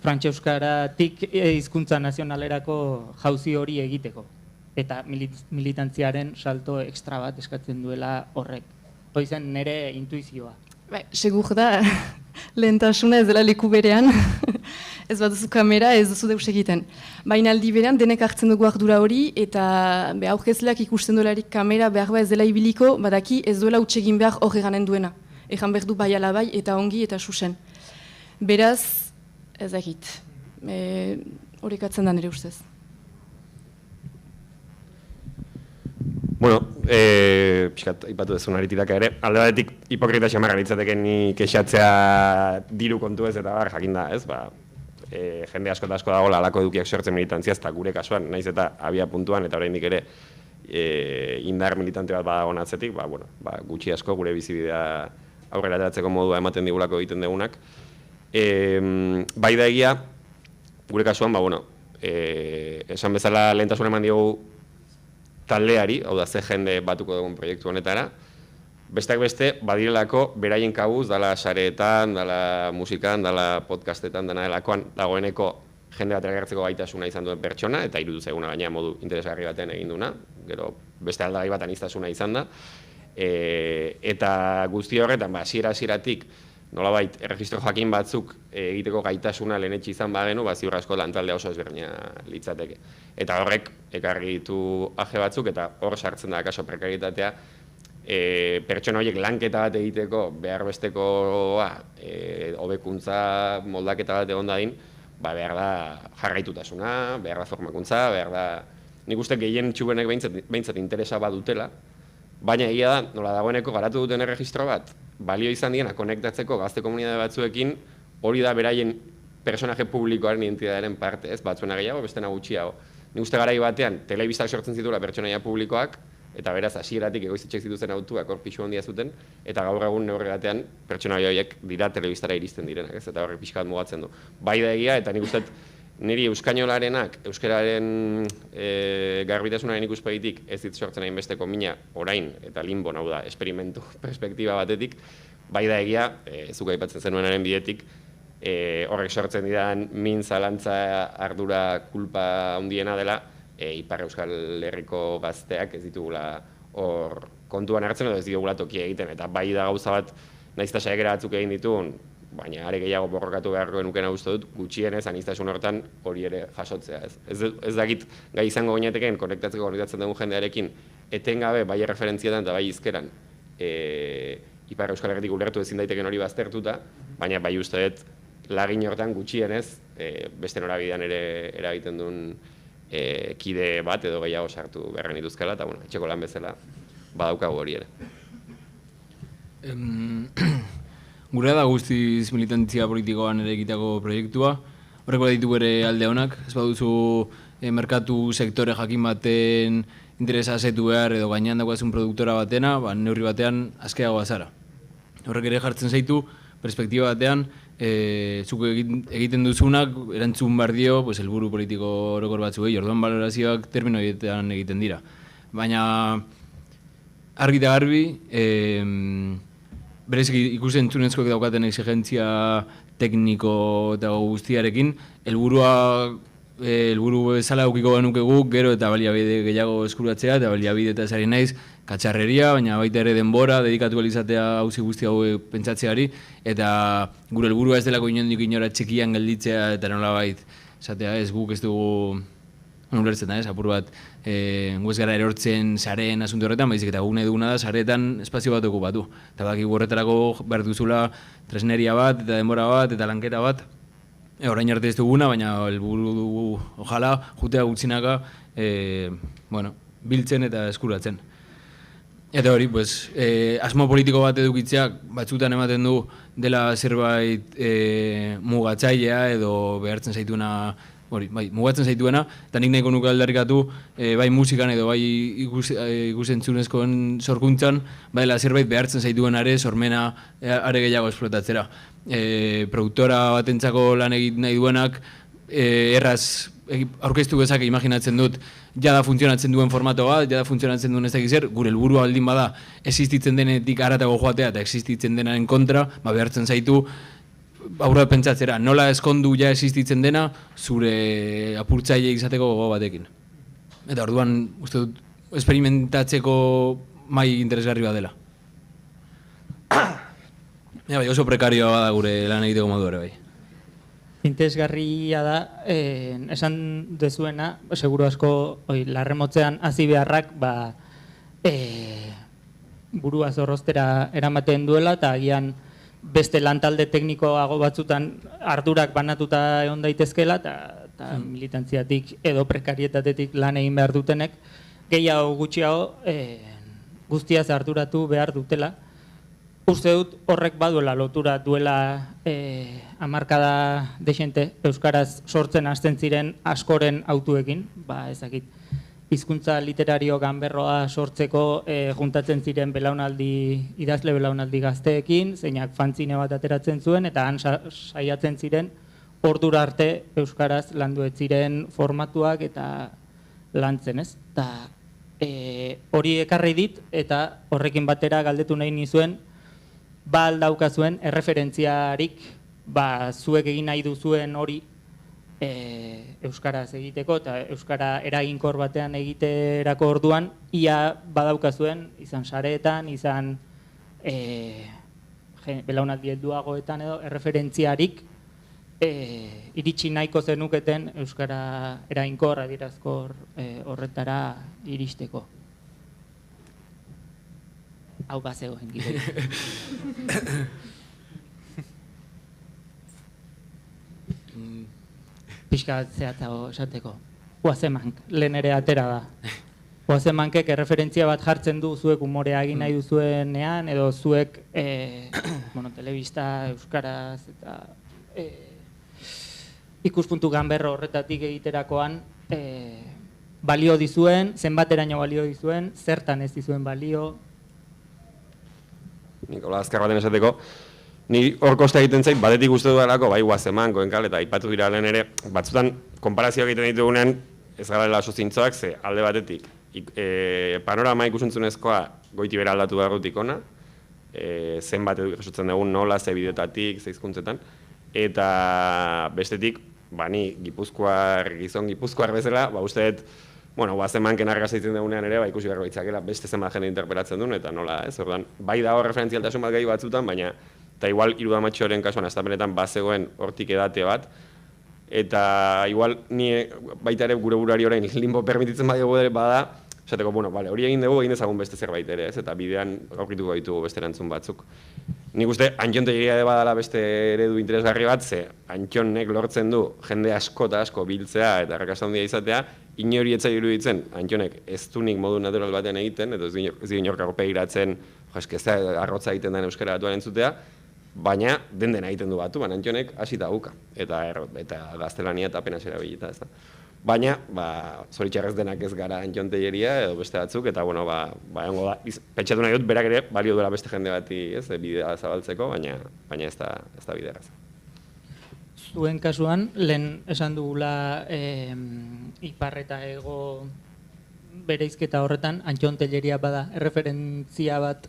S1: frantse-euskaratik hizkuntza nazionalerako jauzi hori egiteko. Eta militantziaren salto ekstra bat eskatzen duela horrek. Hoizen nire intuizioa.
S3: Segur da, lehentasuna ez dela leku berean. ez baduzu kamera, ez duzu deus egiten. Baina aldi berean denek hartzen dugu ardura hori, eta aurkezleak ikusten dolarik kamera behar ez dela ibiliko, badaki ez duela utxegin behar hor eganen duena. Egan behar du bai ala bai, eta ongi, eta susen. Beraz, ez dakit. Horrekatzen da nire ustez.
S2: Bueno, pixkat, ipatu dezun aritiraka ere, alde batetik hipokrita xamarra litzateken ni kexatzea diru kontu ez eta bar jakin da, ez? Jende asko eta asko dago alako edukiak sortzen militantziaz, eta gure kasuan, naiz eta abia puntuan, eta oraindik ere indar militante bat badago atzetik, gutxi asko gure bizibidea aurrera ateratzeko modua ematen digulako egiten dugunak. Bai da egia, gure kasuan, esan bezala lehentasuna eman diogu taldeari, hau da ze jende batuko dugun proiektu honetara, besteak beste, badirelako beraien kabuz, dala sareetan, dala musikan, dala podcastetan, dana delakoan, dagoeneko jende bat eragertzeko gaitasuna izan duen pertsona, eta irudu zaiguna gaina modu interesgarri baten egin duna, gero beste aldagai bat aniztasuna izan da, eta guzti horretan, hasiera-hasieratik, nolabait, erregistro jakin batzuk egiteko gaitasuna lehenetxe izan bagenu, ziur asko lantaldea oso ezberdina litzateke. Eta horrek, ekarri ditu aje batzuk, eta hor sartzen da akaso prekaritatea, pertsona horiek lanketa bat egiteko, behar besteko hobekuntza moldaketa bat egon dadin, behar da jarraitutasuna, behar da formakuntza, behar da... Nik uste gehien txubenek behintzat interesa bat dutela, baina egia da, nola dagoeneko garatu duten erregistro bat, balio izan diena konektatzeko gazte komunitate batzuekin, hori da beraien personaje publikoaren identitatearen parte, ez batzuena gehiago, bestena gutxiago. Nik uste garai batean, telebistak sortzen zituela pertsonaia publikoak, eta beraz hasieratik egoiztetxek zituzen autuak hor pixu handia zuten, eta gaur egun neurri batean pertsonaia horiek dira telebistara iristen direnak, ez? Eta horrek pixka bat mugatzen du. Bai da egia, eta nik uste niri euskainolarenak, euskararen garbitasunaren ikuspegitik ez dit sortzen hainbesteko mina orain eta linbon, hau da, esperimentu perspektiba batetik, bai da egia, zuk aipatzen zenuenaren bidetik, horrek sortzen didan min zalantza ardura kulpa handiena dela, Ipar Euskal Herriko gazteak ez ditugula hor kontuan hartzen edo ez ditugula tokia egiten, eta bai da gauza bat, nahiz eta saiakera batzuk egin ditugun, baina are gehiago borrokatu beharko genukena uste dut, gutxienez aniztasun hortan hori ere jasotzea. Ez dakit gai izango gainateken konektatzen dugun jendearekin etengabe bai referentzietan eta bai hizkeran Ipar Euskal Herritik ulertu ezin daiteken hori baztertuta, baina bai uste dut lagin hortan gutxienez beste norabidean ere eragiten duen kide bat edo gehiago sartu beharren dituzkela, eta etxeko lan bezala badaukagu hori ere.
S4: Gurea da guztiz militantzia politikoan ere egiteko proiektua. Horreko ditu bere alde honak, ez baduzu merkatu sektore jakin baten interesa asetu behar edo gainean dagoazun produktora batena, neurri batean azkeagoa zara. Horrek ere jartzen zaitu, perspektiba batean, zuk egiten duzunak erantzun behar dio helburu politiko orokor batzuei, orduan balorazioak terminoietan egiten dira. Baina argi eta garbi, berez ikusentzunezkoek daukaten exigentzia tekniko eta guztiarekin, helburu bezala eukiko genuke guk, gero eta baliabide gehiago eskuratzea, eta baliabide eta zari naiz, katxarreria, baina baita ere denbora, dedikatu izatea auzi guzti hau pentsatzeari, eta gure helburua ez delako inondik inora txikian gelditzea, eta nolabait, esatea ez guk ez dugu, ulertzen da ez, apur bat, gu ez gara erortzen sareen asunto horretan, baizik eta gune duguna da sareetan espazio bat okupatu. Eta baki horretarako behar duzula tresneria bat, eta denbora bat, eta lanketa bat, orain arte ez duguna, baina helburu dugu, ojala, jutea gutxinaka, biltzen eta eskuratzen. Eta hori, asmo politiko bat edukitzeak batzutan ematen du dela zerbait mugatzailea edo behartzen zaituena, mugatzen zaituena, eta nik nahiko nuke aldarrikatu bai musikan edo bai ikusentzunezkoen sorkuntzan, baila zerbait behartzen zaituenare sormena are gehiago esplotatzera. Produktora batentzako lan egin nahi duenak, erraz aurkeztu bezak imaginatzen dut jada funtzionatzen duen formato bat, jada funtzionatzen duen ez dakiz zer, gure helburua baldin bada existitzen denetik haratago joatea eta existitzen denaren kontra, behartzen zaitu aurra pentsatzera, nola eskondu ja existitzen dena zure apurtzaile izateko gogo batekin. Eta orduan, uste dut, esperimentatzeko mai interesgarri bat dela.
S1: Bai, oso prekarioa bada gure lan egiteko modu ere bai. Interesgarria da, esan dezuena, seguru asko larremotzean hasi beharrak burua zorroztera eramaten duela, eta agian beste lantalde teknikoago batzutan ardurak banatuta egon daitezkela, eta militantziatik edo prekarietatetik lan egin behar dutenek, gehiago gutxiago guztiaz arduratu behar dutela. Uste dut horrek baduela lotura duela hamarkada dexente euskaraz sortzen hasten ziren askoren autuekin, ezakit, hizkuntza literario ganberroa sortzeko juntatzen ziren idazle belaunaldi gazteekin, zeinak fantzine bat ateratzen zuen, eta han saiatzen ziren ordura arte euskaraz landu ez ziren formatuak eta lantzen, ez? Eta hori ekarri dit, eta horrekin batera galdetu nahi nizuen, aldaukazuen erreferentziarik zuek egin nahi duzuen hori euskaraz egiteko eta euskara eraginkor batean egiterako orduan ia badaukazuen izan sareetan, izan belaunaldi helduagoetan edo erreferentziarik iritsi nahiko zenuketen euskara eraginkor, adierazkor horretara iristeko. Hau bazegoen gire. Pixka zehatzago esateko. Uazemank, lehen ere atera da. Uazemankek erreferentzia bat jartzen du zuek umorea egin nahi duzuenean, edo zuek telebista, euskaraz, eta ikuspuntu ganberro horretatik egiterakoan balio dizuen, zenbateraino balio dizuen, zertan ez dizuen balio.
S2: Nikola azkar baten esateko, ni hor kosta egiten zait, batetik uste dudalako, Uazeman, Goenkal, eta aipatu dira lehen ere, batzutan konparazioak egiten ditugunean, ez gara oso zintzoak, ze alde batetik, panorama ikusentzunezkoa goiti bera aldatu beharrutik ona, zenbat jasotzen dugun nola, ze bideotatik, ze hizkuntzetan, eta bestetik, ni gizon gipuzkoar bezala, uste dut, Uazemanken argaz egiten dugunean ere, ikusi beharko ditzakela beste zenbat jende interpelatzen duen, eta nola, ez? Ordan, bai dago referentzialtasun bat gai batzutan, baina, eta igual Irudamatxoren kasuan, astapenetan bazegoen hortik edate bat, eta igual ni baita ere gure buruari orain limbo permititzen badiogu ere bada, esateko, hori egin dugu, egin dezagun beste zerbait ere, ez? Eta bidean aurkituko ditugu beste erantzun batzuk. Nik uste, Antxon Telleria badala beste eredu interesgarri bat, ze Antxonek lortzen du jende asko eta asko biltzea eta arrakasta handia izatea, inori etzai iruditzen, Antxonek ez dunik modu natural batean egiten, eta ez dien horkako pegiratzen, ez arrotza egiten den euskara batuan entzutea, baina dena egiten du batu, Antxonek hasita buka, eta gaztelania eta apenas erabilita, ez da. Baina, zoritxarrez denak ez gara Antxon Telleria edo beste batzuk, eta, pentsatu nahi dut, berak ere, balio duela beste jende bati, bidea zabaltzeko, baina ez da bidea erraza.
S1: Zuen kasuan, lehen esan dugula ipar eta ego bereizketa horretan, Antxon Telleria bada erreferentzia bat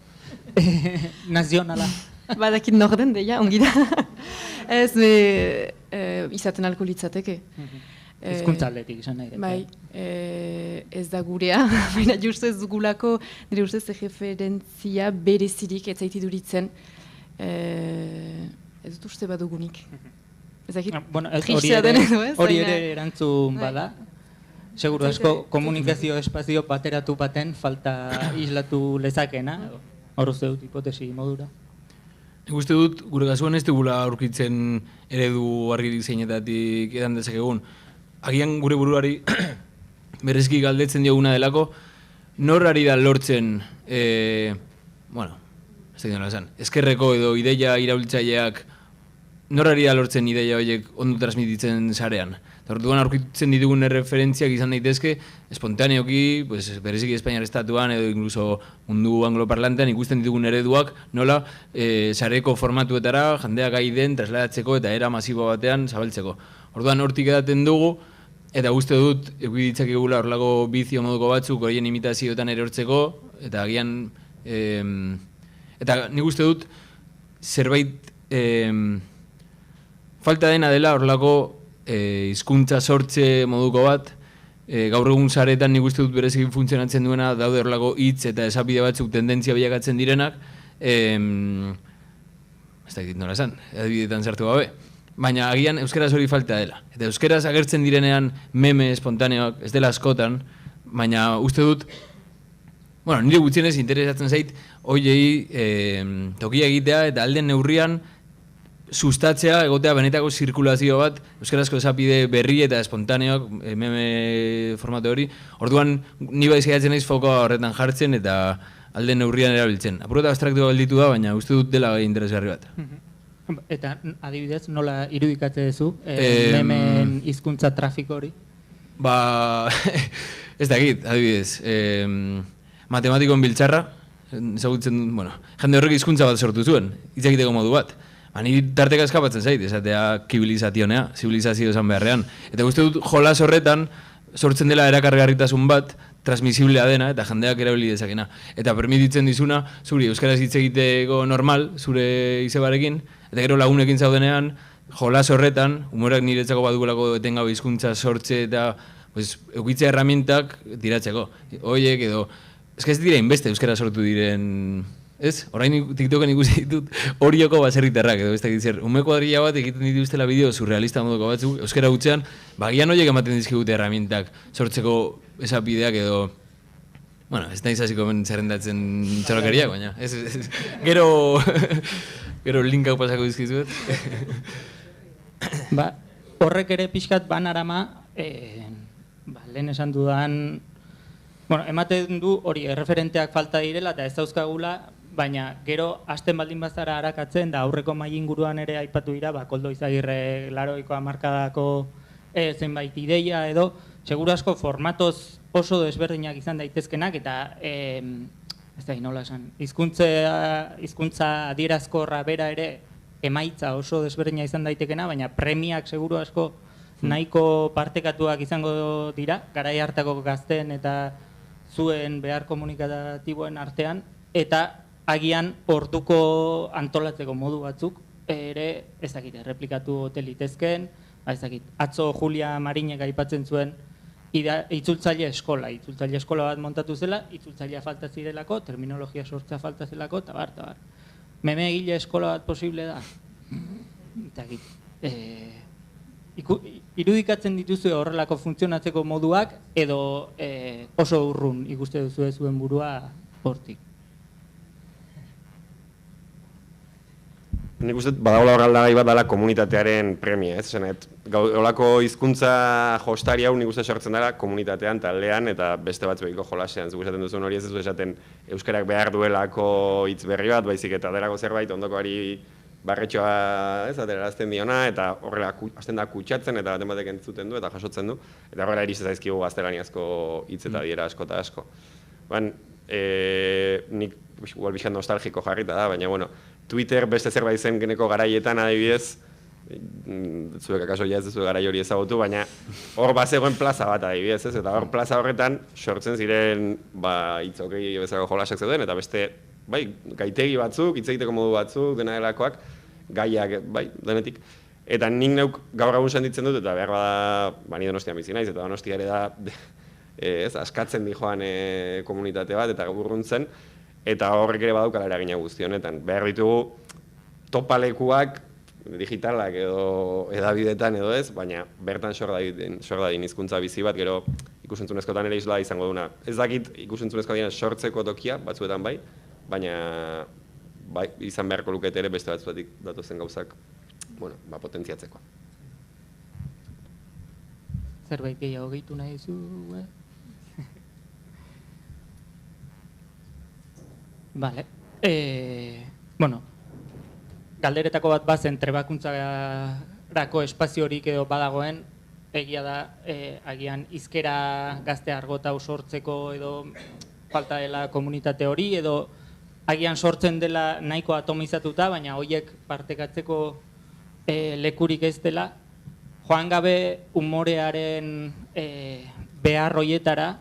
S1: nazionala.
S3: Badakit norden deia, ongi da. Ez, izaten alko litzateke.
S1: Hizkuntza aldetik izan nahi.
S3: Bai, ez da gurea, baina justez dugulako, nire ustez referentzia berezirik ez zaiti duritzen, ez dut uste badugunik. Ezakit, tristea den edo ez?
S1: Hori ere erantzun bada. Seguru asko komunikazio espazio bateratu baten falta islatu lezakena, hor uste dut hipotesi modura.
S4: Uste dut, gure kasuan ez dugula aurkitzen eredu argirik zeinetatik edan dezakegun. Agian gure buruari berezki galdetzen dioguna delako, nor ari da lortzen, eskerreko edo ideia iraultzaileak, nor ari da lortzen ideia horiek ondo transmititzen sarean. Orduan aurkitzen ditugun referentziak izan daitezke, espontaneoki, bereziki Espainiar estatuan edo incluso mundu angloparlantean ikusten ditugun ereduak, nola sareko formatuetara jendeak gai den trasladatzeko eta era masibo batean zabaltzeko. Orduan hortik edaten dugu, eta uste dut, ditzakegula horrelako bizio moduko batzuk horien imitazioetan erortzeko, eta agian, eta nik uste dut, zerbait falta dena dela horrelako hizkuntza sortze moduko bat, gaur egun saretan nik uste dut bereziki funtzionatzen duena, daude horrelako hitz eta esapide batzuk tendentzia bilakatzen direnak, ez da egit nola esan, adibidetan sartu gabe. baina agian euskaraz hori falta dela. Eta euskaraz agertzen direnean meme espontaneoak, ez dela askotan, baina uste dut, bueno, nire gutxienez interesatzen zait, hoiei tokia egitea eta alden neurrian sustatzea, egotea benetako zirkulazio bat, euskarazko esapide berri eta espontaneoak, meme formate hori. Orduan, ni bai saiatzen naiz fokoa horretan jartzen eta alden neurrian erabiltzen. Apurota abstraktua gelditu da, baina uste dut dela interesgarri bat.
S1: Eta adibidez, nola irudikatze duzu, memen hizkuntza trafiko hori?
S4: Ba, ez dakit, adibidez, matematikon biltzarra, ezagutzen, bueno, jende horrek hizkuntza bat sortu zuen, hitz egiteko modu bat. Ni tarteka eskapatzen zait, esatea kibilizazionea, zibilizazio esan beharrean. Eta uste dut jolas horretan sortzen dela erakargarritasun bat, transmisiblea dena eta jendeak erabili dezakena. Eta permititzen dizuna, zuri euskaraz hitz egiteko normal, zure izebarekin, eta gero lagunekin zaudenean, jolas horretan, humorak niretzako badugulako etengabe hizkuntza sortze eta eukitzea herramientak tiratzeko. Oiek edo, ez dira inbeste euskara sortu diren, ez? Orain TikToken ikusi ditut horioko baserritarrak edo ez dakit zer. Ume kuadrilla bat egiten dituztela bideo surrealista moduko batzuk, euskara gutxean, bagian horiek ematen dizkigute herramientak sortzeko esapideak edo, bueno, ez naiz hasiko zerrendatzen txorokeriak, baina, gero linkak pasako dizkizuet.
S1: Ba, horrek ere pixkat banarama, lehen esan dudan, bueno, ematen du hori erreferenteak falta direla eta ez dauzkagula, baina gero hasten baldin bazara arakatzen da aurreko maila inguruan ere aipatu dira, Koldo Izagirre laroiko hamarkadako zenbait ideia edo, seguru asko formatoz oso desberdinak izan daitezkenak eta ez da nola esan, hizkuntza adierazkorra bera ere emaitza oso desberdina izan daitekena, baina premiak seguru asko nahiko partekatuak izango dira, garai hartako gazten eta zuen behar komunikatiboen artean, eta agian orduko antolatzeko modu batzuk ere ezakit erreplikatu ote litezkeen, ezakit atzo Julia Marinek aipatzen zuen itzultzaile eskola bat montatu zela, itzultzailea falta zirelako, terminologia sortzea falta zelako, eta bar. Meme egile eskola bat posible da? Ezakit. Irudikatzen dituzue horrelako funtzionatzeko moduak edo oso urrun ikuste duzue zuen burua hortik?
S2: Nik uste badagoela horraldagai bat dela komunitatearen premia, ez? Olako hizkuntza jostari hau nik uste sortzen dela komunitatean, taldean eta beste batzuekiko jolasean. Zuk esaten duzun hori ez duzu esaten euskarak behar duelako hitz berri bat, baizik eta delako zerbait ondokoari barretxoa aterarazten diona eta horrela hasten da kutsatzen eta baten batek entzuten du eta jasotzen du eta horrela iriz zaizkigu gaztelaniazko hitz eta diera asko eta asko. Nik igual bizkan nostalgiko jarrita da, baina bueno, Twitter beste zerbait zen geneko garaietan adibidez, zuek akaso ja ez duzu garai hori ezagutu, baina hor bazegoen plaza bat adibidez, ez? Eta hor plaza horretan sortzen ziren hitzokei bezalako jolasak zeuden eta beste gaitegi batzuk, hitz egiteko modu batzuk, dena delakoak, gaiak, denetik. Eta nik neuk gaur egun sentitzen dut, eta behar bada, ni Donostian bizi naiz, eta Donostia ere da, askatzen dijoan komunitate bat, eta burruntzen, eta horrek ere badaukala eragina guzti honetan. Behar ditugu topalekuak, digitalak edo edabidetan edo ez, baina bertan sor dadin hizkuntza bizi bat, gero ikusentzunezkotan ere isla izango duna. Ez dakit ikusentzunezko diren sortzeko tokia, batzuetan bai, baina izan beharko lukete ere beste batzuetik datozen gauzak potentziatzeko.
S1: Zerbait gehiago gehitu nahi zu? Bale. Galderetako bat bazen trebakuntzarako espaziorik edo badagoen, egia da, agian hizkera gazte argota sortzeko edo falta dela komunitate hori, edo agian sortzen dela nahiko atomizatuta, baina horiek partekatzeko lekurik ez dela, joan gabe umorearen behar horietara,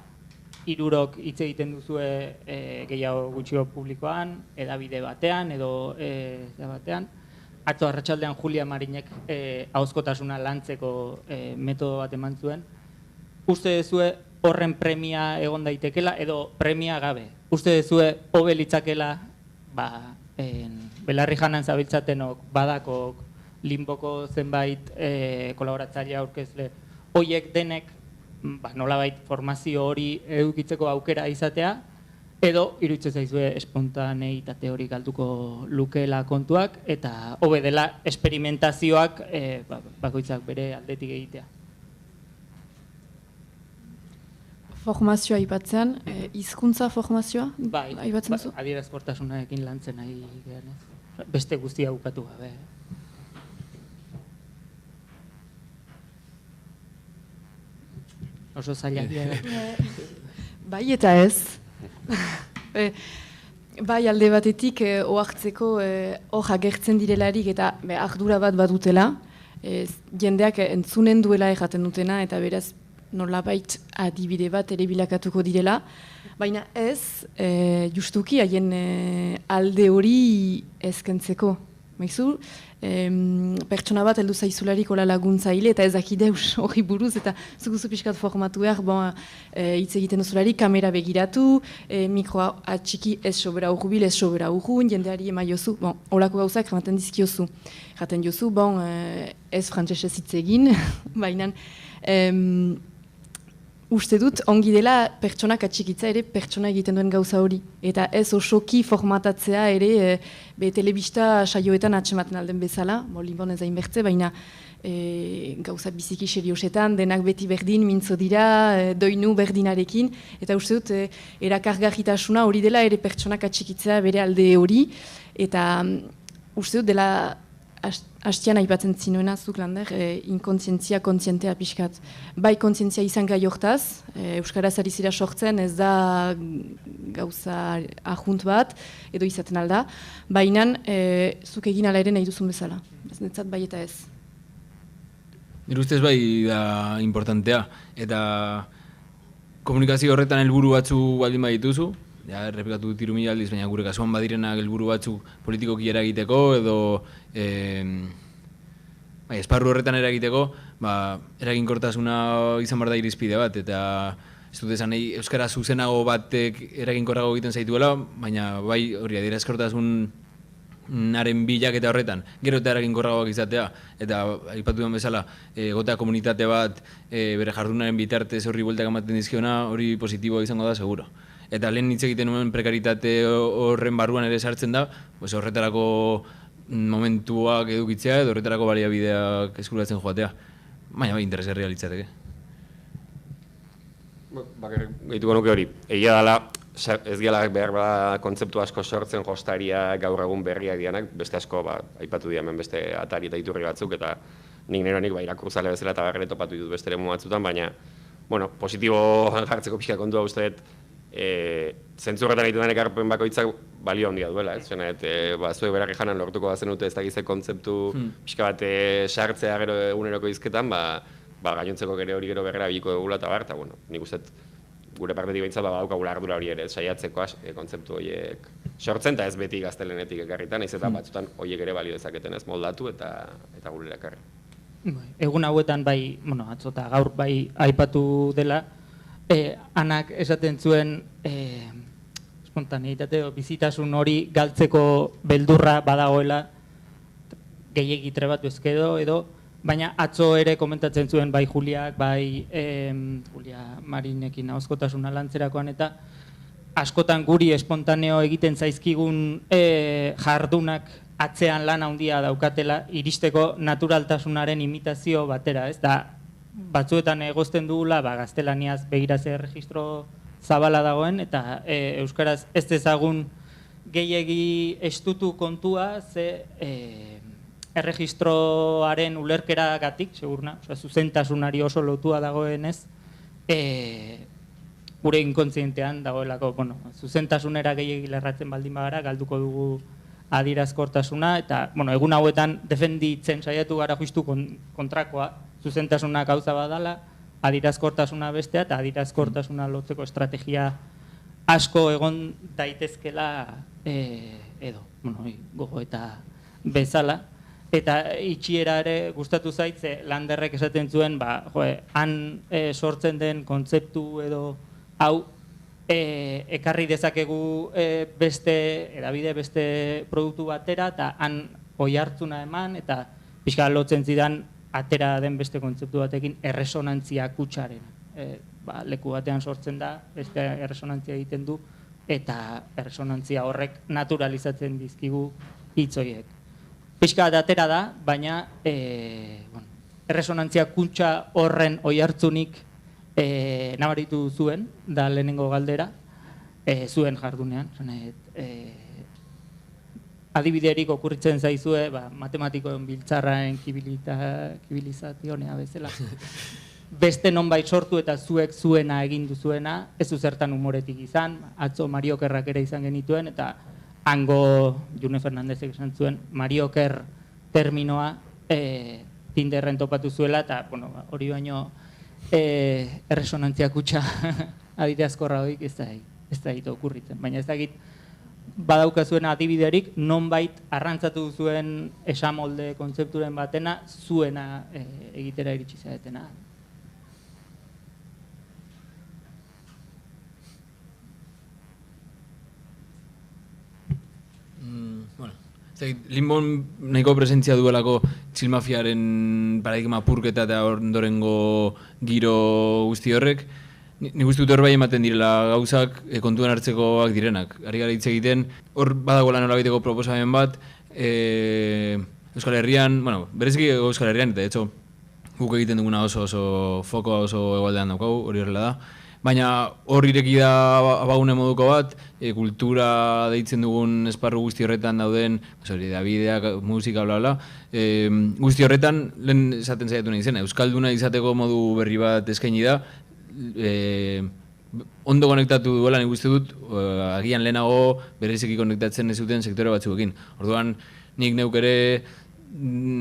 S1: hirurok hitz egiten duzue gehiago gutxio publikoan, edabide batean edo batean. Atzo arratsaldean Julia Marinek ahozkotasuna lantzeko metodo bat eman zuen. Uste duzue horren premia egon daitekela edo premia gabe? Uste duzue hobe litzakela belarri janan zabiltzatenok, badakok, Limboko zenbait kolaboratzaile aurkezle hoiek denek nolabait formazio hori edukitzeko aukera izatea, edo iruditzen zaizue espontaneitate hori galduko lukeela kontuak, eta hobe dela esperimentazioak bakoitzak bere aldetik egitea.
S3: Formazioa aipatzen, hizkuntza formazioa aipatzen zu?
S1: Adierazkortasunarekin lantzen ari gehan ez. Beste guztia bukatu gabe. Oso zailak dira.
S3: Bai eta ez. Bai alde batetik ohartzeko hor agertzen direlarik eta ardura bat badutela. Jendeak entzunen duela erraten dutena eta beraz nolabait adibide bat ere bilakatuko direla. Baina ez, justuki haien alde hori ezkentzeko. Maizu, pertsona bat heldu zaizularik hola laguntzaile eta ez akideus hori buruz eta zukuzu pixkat formatu behar, hitz egiten duzularik kamera begiratu, mikroa atxiki ez sobera urbil, ez sobera urrun, jendeari emaiozu, holako gauzak ramaten dizkiozu. Jaten jozu, ez frantsesez hitz egin, baina uste dut, ongi dela pertsonak atxikitza ere pertsona egiten duen gauza hori. Eta ez osoki formatatzea ere telebista saioetan atxematen alden bezala, Linbon ez hainbertze, baina gauza biziki seriosetan, denak beti berdin, mintzo dira, doinu berdinarekin, eta uste dut, erakargarritasuna hori dela ere pertsonak atxikitzea bere alde hori, eta uste dut dela hastian aipatzen zinuena zuk lander, inkontzientzia kontzientea pixkat. Bai kontzientzia izan gai hortaz, Euskaraz ari zira sortzen ez da gauza ahunt bat, edo izaten alda, baina zuk egin ala ere nahi duzun bezala. Ez netzat bai eta ez.
S4: Nire ustez bai da importantea, eta komunikazio horretan helburu batzu baldin badituzu, ja, errepikatu dut 3000 aldiz, baina gure kasuan badirenak helburu batzuk politikoki eragiteko edo esparru horretan eragiteko, eraginkortasuna izan behar da irizpide bat, eta ez dut esan euskara zuzenago batek eraginkorrago egiten zaituela, baina bai hori adierazkortasunaren bilaketa horretan, gero eta eraginkorragoak izatea, eta aipatu duen bezala, egotea komunitate bat bere jardunaren bitartez horri bueltak ematen dizkiona, hori positiboa izango da, seguro. Eta lehen hitz egiten nuen prekaritate horren barruan ere sartzen da, horretarako momentuak edukitzea edo horretarako baliabideak eskuratzen joatea. Baina bai interesgarria litzateke.
S2: Gehituko nuke hori, egia dela, ez gela behar bada kontzeptu asko sortzen jostaria gaur egun berriak dianak, beste asko aipatu diamen beste atari eta iturri batzuk, eta nik neronik irakurzale bezala eta barre topatu ditut beste eremu batzutan, baina positibo jartzeko pixka kontua uste dut, zentzurretan egiten den ekarpen bakoitzak balio handia duela, ez? Zuek berak janan lortuko bazen dute ez dakize kontzeptu pixka bat sartzea gero eguneroko izketan, gainontzeko hori gero berrera biliko egula eta bar, eta nik uste gure partetik behintzat badaukagula ardura hori ere, saiatzeko kontzeptu horiek sortzen, eta ez beti gaztelenetik ekarritan, ez eta batzutan horiek ere balio dezaketen ez moldatu eta gure ekarri.
S1: Egun hauetan bai, atzo eta gaur bai aipatu dela, Anak esaten zuen espontaneitate edo bizitasun hori galtzeko beldurra badagoela gehiegi trebatu ezkedo edo, baina atzo ere komentatzen zuen bai Juliak, bai Julia Marinekin ahozkotasuna lantzerakoan eta askotan guri espontaneo egiten zaizkigun jardunak atzean lan handia daukatela iristeko naturaltasunaren imitazio batera, ez da batzuetan egozten dugula, gaztelaniaz begiraz erregistro zabala dagoen, eta euskaraz ez dezagun gehiegi estutu kontua, ze erregistroaren ulerkeragatik, segurna, zuzentasunari oso lotua dagoenez, gure inkontzientean dagoelako, zuzentasunera gehiegi lerratzen baldin bagara, galduko dugu adierazkortasuna, eta egun hauetan defenditzen saiatu gara justu kontrakoa, zuzentasuna gauza badala, adierazkortasuna bestea, eta adierazkortasuna lotzeko estrategia asko egon daitezkela edo, gogo eta bezala. Eta itxiera ere gustatu zaitze Landerrek esaten zuen, han sortzen den kontzeptu edo hau ekarri dezakegu beste edabide beste produktu batera, eta han oihartzuna eman, eta pixka lotzen zidan atera den beste kontzeptu batekin erresonantzia kutsaren. Leku batean sortzen da, beste erresonantzia egiten du, eta erresonantzia horrek naturalizatzen dizkigu hitz horiek. Pixka bat atera da, baina erresonantzia kutsa horren oihartzunik nabaritu zuen, da lehenengo galdera, zuen jardunean. Adibiderik okurritzen zaizue, matematikoen biltzarraen kibilizazionea bezala. Beste nonbait sortu eta zuek zuena egin duzuena, ez du zertan humoretik izan, atzo Mario Kerrak ere izan genituen, eta hango June Fernandezek esan zuen, Mario Kerr terminoa Tinderren topatu zuela, eta hori baino erresonantzia kutsa adirazkorra horik ez da egite okurritzen. Baina ez dakit badaukazuen adibiderik nonbait arrantzatu zuen esamolde kontzepturen batena zuena egitera iritsi zaretena.
S4: Limon nahiko presentzia duelako txilmafiaren paradigma purketa eta ondorengo giro guzti horrek. Nik uste dut hor bai ematen direla gauzak kontuan hartzekoak direnak. Ari gara hitz egiten, hor badagoela nolabiteko proposamen bat, Euskal Herrian, bereziki Euskal Herrian, eta etxo guk egiten duguna oso fokoa oso egualdean daukagu, hori horrela da. Baina hor ireki da abagune moduko bat, kultura deitzen dugun esparru guzti horretan dauden, bideak, musika, bla, guzti horretan, lehen esaten zaiatu nahi zen, Euskalduna izateko modu berri bat eskaini da, ondo konektatu duela nik uste dut, agian lehenago bereziki konektatzen ez zuten sektore batzuekin. Orduan, nik neuk ere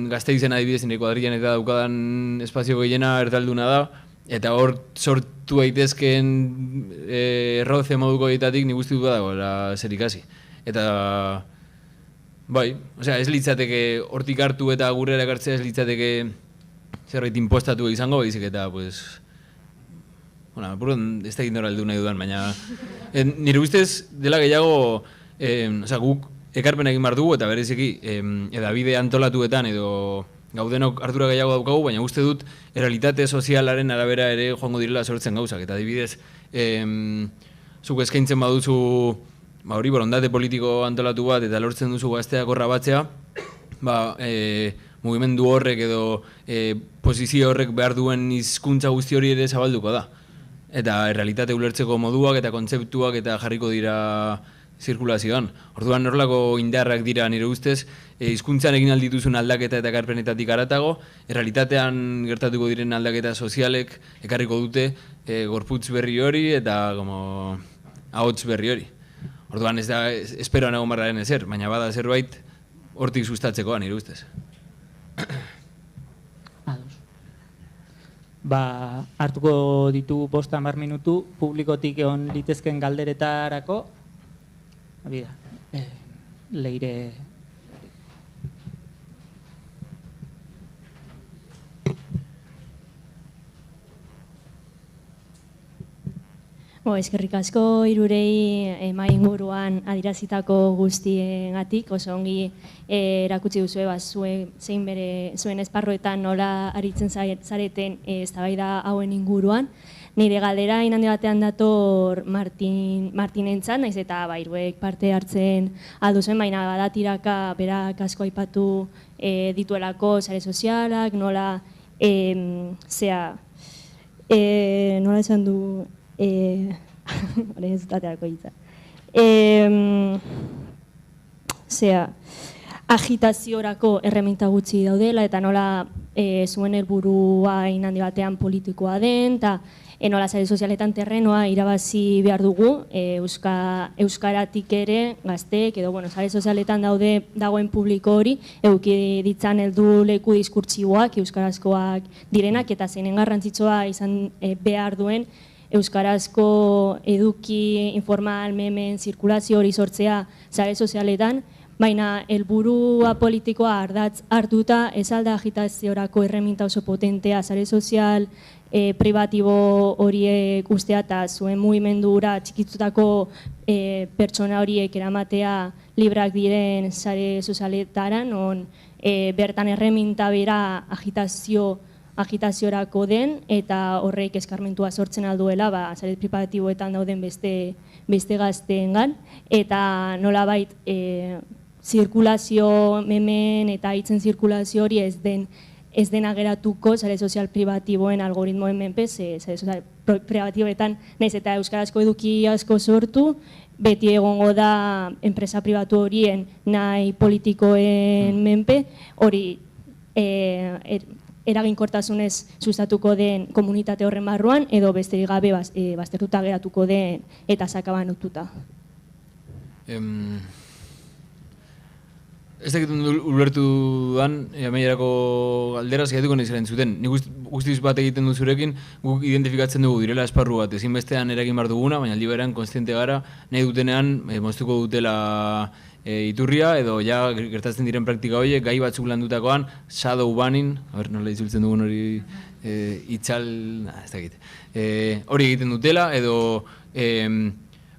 S4: Gasteizen adibidez nire kuadrilan eta daukadan espazio gehiena erdalduna da, eta hor sortu daitezkeen erroze moduko egitatik nik uste dut badagoela zer ikasi. Eta, bai, ez litzateke hortik hartu eta gurera ekartzea ez litzateke zerbait inpostatu izango, baizik eta, ez da egin aldu nahi dudan, baina nire ustez dela gehiago, guk ekarpen egin behar dugu eta bereziki edabide antolatuetan edo gaudenok ardura gehiago daukagu, baina uste dut errealitate sozialaren arabera ere joango direla sortzen gauzak. Eta adibidez, zuk eskaintzen baduzu hori borondate politiko antolatu bat eta lortzen duzu gazteak horra batzea, mugimendu horrek edo posizio horrek behar duen hizkuntza guzti hori ere zabalduko da. Eta errealitate ulertzeko moduak eta kontzeptuak eta jarriko dira zirkulazioan. Orduan horrelako indarrak dira nire ustez, hizkuntzan egin aldituzun aldaketa eta ekarpenetatik haratago, errealitatean gertatuko diren aldaketa sozialek ekarriko dute gorputz berri hori eta ahots berri hori. Orduan ez da esperoan egon barraren ezer, baina bada zerbait hortik sustatzekoa nire ustez.
S1: Hartuko ditugu 5-10 minutu publikotik egon litezken galderetarako. Leire...
S5: Eskerrik asko hirurei mahai inguruan adirazitako guztiengatik, oso ongi erakutsi duzue zuen esparruetan nola aritzen zareten eztabaida hauen inguruan. Nire galdera handi batean dator Martinentzat, naiz eta hiruek parte hartzen alduzuen, baina badatiraka berak asko aipatu dituelako sare sozialak, nola nola esan du hori ez dateako hitza. Agitaziorako erreminta gutxi daudela eta nola zuen helburua handi batean politikoa den, eta nola sare sozialetan terrenoa irabazi behar dugu, euskaratik ere gazteek edo sare sozialetan dagoen publiko hori eduki ditzan heldu leku diskurtsiboak euskarazkoak direnak eta zeinen garrantzitsua izan behar duen euskarazko eduki informal, memen, zirkulazio hori sortzea sare sozialetan, baina helburua politikoa ardatz hartuta ez alda agitaziorako erreminta oso potentea, sare sozial pribatibo horiek ustea eta zuen mugimendura txikitzutako pertsona horiek eramatea librak diren sare sozialetaran, on bertan erreminta bera agitaziorako den eta horrek eskarmentua sortzen alduela sare pribatiboetan dauden beste gazteengan, eta nolabait zirkulazio memen eta hitzen zirkulazio hori ez dena geratuko sare sozial pribatiboen algoritmoen menpe, sare sozial pribatiboetan naiz eta euskarazko eduki asko sortu, beti egongo da enpresa pribatu horien nahi politikoen menpe, hori eraginkortasunez sustatuko den komunitate horren barruan, edo besterik gabe baztertuta geratuko den eta sakabanatuta.
S4: Ez dakit ulertu dudan, amaierako galdera zehatuko nahi zaren zuten. Nik guztiz bat egiten dut zurekin, guk identifikatzen dugu direla esparru bat, ezinbestean eragin behar duguna, baina aldi berean konstiente gara, nahi dutenean moztuko dutela iturria, edo ja gertatzen diren praktika horiek, gai batzuk landutakoan, shadow banning, nola itzultzen dugun hori itzal, ez dakit, hori egiten dutela, edo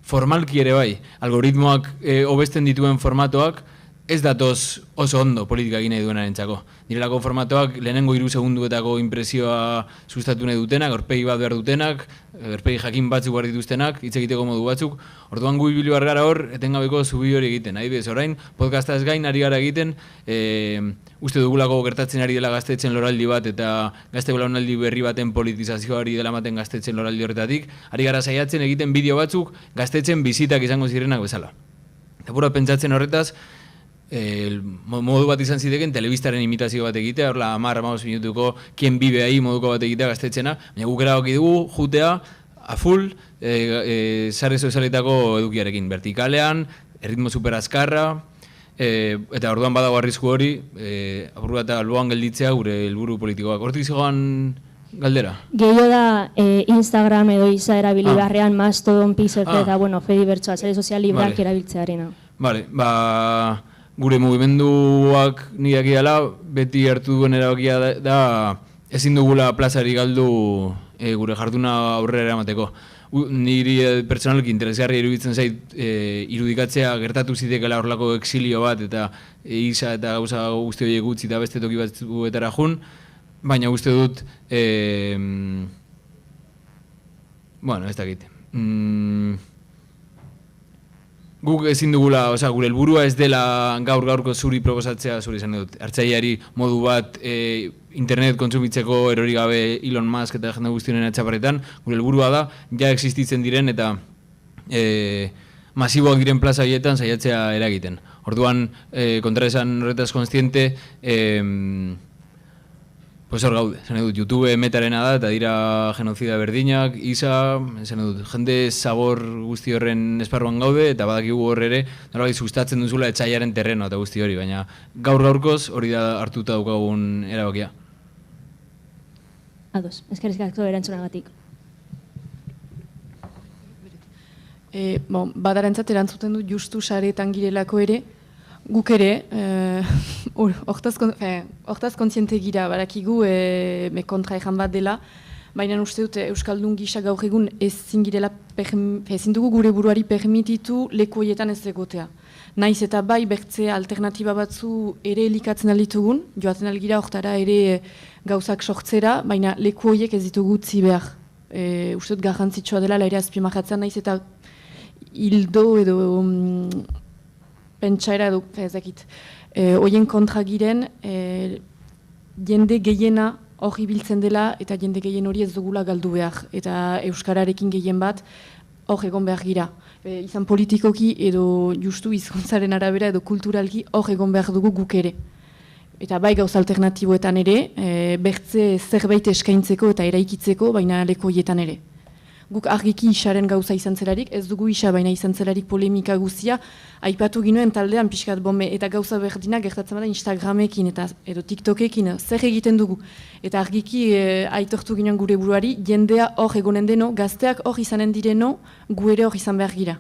S4: formalki ere bai, algoritmoak hobesten dituen formatoak, ez datoz oso ondo politika egin nahi duenarentzako. Direlako formatoak lehenengo 3 segunduetako impresioa sustatu nahi dutenak, aurpegi bat behar dutenak, aurpegi jakin batzuk behar dituztenak, hitz egiteko modu batzuk. Orduan gu ibili behar gara hor, etengabeko zubi hori egiten. Adibidez, orain, podcastaz gain ari gara egiten, uste dugulako gertatzen ari dela gaztetzen loraldi bat, eta gazte belaunaldi berri baten politizazioari dela maten gaztetzen loraldi horretatik, ari gara saiatzen egiten bideo batzuk gaztetzen bizitak izango zirenak bezala. Eta pura pentsatzen horretaz, modu bat izan ziteken telebistaren imitazio bat egitea, horla 10-15 minutuko Quien vive ahí moduko bat egitea gaztetxena, baina guk erabaki dugu jutea a full sare sozialetako edukiarekin, vertikalean, erritmo super azkarra, eta orduan badago arrisku hori, apur bat alboan gelditzea gure helburu politikoak. Hortik zegoan galdera?
S5: Gehio da Instagram edo iza erabili barrean Mastodon, Pixel eta Fedi bertsoa, sare sozial librak erabiltzearena.
S4: Vale, gure mugimenduak nireak idala, beti hartu duen erabakia da ezin dugula plazari galdu gure jarduna aurrera eramateko. Niri pertsonalki interesgarri iruditzen zait irudikatzea gertatu zitekela horlako exilio bat eta isa eta gauza guzti horiek utzi eta beste toki batzuetara jun, baina uste dut, ez dakit. Guk ezin dugula, gure helburua ez dela gaur-gaurko zuri proposatzea, zuri izan dut, hartzaileari modu bat internet kontsumitzeko erori gabe Elon Musk eta jende guztionen atxaparretan, gure helburua da, ja existitzen diren eta masiboak diren plaza horietan saiatzea eragiten. Orduan, kontra esan horretaz konstiente, hor gaude, zen dut, YouTube metarena da, eta dira genozida berdinak, isa, zen dut, jende zabor guzti horren esparruan gaude, eta badakigu hor ere, nolabait sustatzen duzula etxaiaren terreno eta guzti hori, baina gaur-gaurkoz hori da hartuta daukagun erabakia.
S5: Ados, eskerrik asko erantzunagatik.
S3: Badarentzat erantzuten dut justu sareetan girelako ere, guk ere, hortaz kontziente gira, barakigu kontra ejan bat dela, baina uste dut Euskaldun gisa gaur egun ezin dugu gure buruari permititu leku horietan ez egotea. Naiz eta bai bertze alternatiba batzu ere elikatzen alditugun, joaten algira hortara ere gauzak sortzera, baina leku horiek ez ditugu utzi behar. Uste dut garrantzitsua dela ere azpimarratzen naiz eta hildo edo pentsaera edo ezakit. Hoien kontra giren, jende gehiena hori biltzen dela eta jende gehien hori ez dugula galdu behar. Eta Euskararekin gehien bat hor egon behar gira. Izan politikoki edo justu hizkuntzaren arabera edo kulturalki hor egon behar dugu guk ere. Eta bai gauz alternatiboetan ere, bertze zerbait eskaintzeko eta eraikitzeko, baina leku horietan ere. Guk argiki isaren gauza izan zelarik, ez dugu isa baina izan zelarik polemika guzia, aipatu ginuen taldean pixkat bombe, eta gauza berdinak gertatzen bada Instagramekin eta edo TikTokekin, zer egiten dugu. Eta argiki aitortu ginen gure buruari, jendea hor egonen deno, gazteak hor izanen direno, gu ere hor izan behar gira.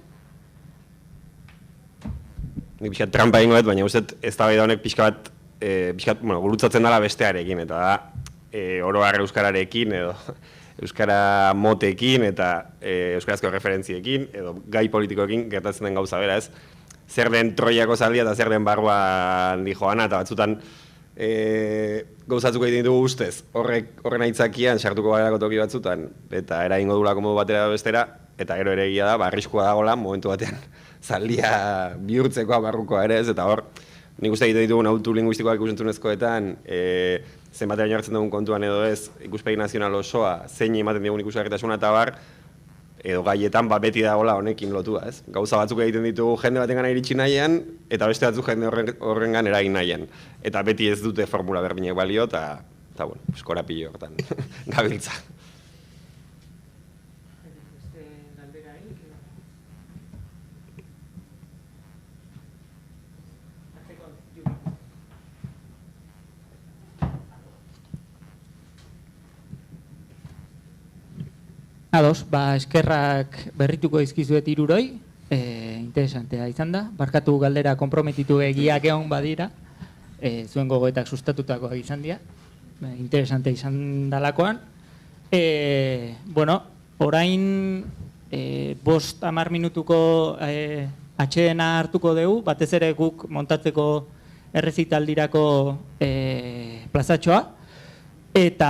S2: nik pixkat trampa egingo dut, baina uste eztabaida honek pixka bat, gurutzatzen dela bestearekin, eta da, oro har euskararekin, edo euskara moteekin, eta euskarazko referentziekin, edo gai politikoekin gertatzen den gauza bera, ez? Zer den Troiako zaldia eta zer den barruan di joana, eta batzutan gauzatzuk egiten ditugu ustez, horren aitzakian sartuko garelako toki batzutan, eta eragingo dugulako modu batera bestera, eta gero ere egia da, arriskua dagoela, momentu batean zaldia bihurtzekoa barrukoa ere ez, eta hor, nik uste egiten ditugun autu linguistikoak ikusentzunezkoetan, zenbatera jartzen dugun kontuan edo ez, ikuspegi nazional osoa, zein ematen dugun ikusgarritasuna eta bar, edo gaietan beti dagoela honekin lotua, ez? Gauza batzuk egiten ditugu jende batengana iritsi nahian, eta beste batzuk jende horrengan eragin nahian. Eta beti ez dute formula berdinek balio, eta bueno, korapilo hortan gabiltza.
S1: Ados, eskerrak berrituko dizkizuet hiruroi, interesantea izan da. Barkatu galdera konprometitu egiak egon badira, zuen gogoetak sustatutakoak izan dira, interesantea izan dalakoan. Orain 5-10 minutuko atsedena hartuko dugu, batez ere guk montatzeko errezitaldirako plazatxoa. Eta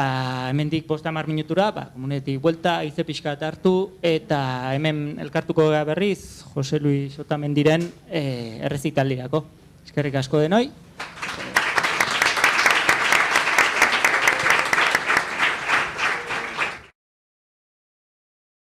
S1: hemendik 5-10 minutura, komunetik buelta, haize pixkat hartu, eta hemen elkartuko berriz, Jose Luis Otamendiren errezitaldirako. Eskerrik asko denoi.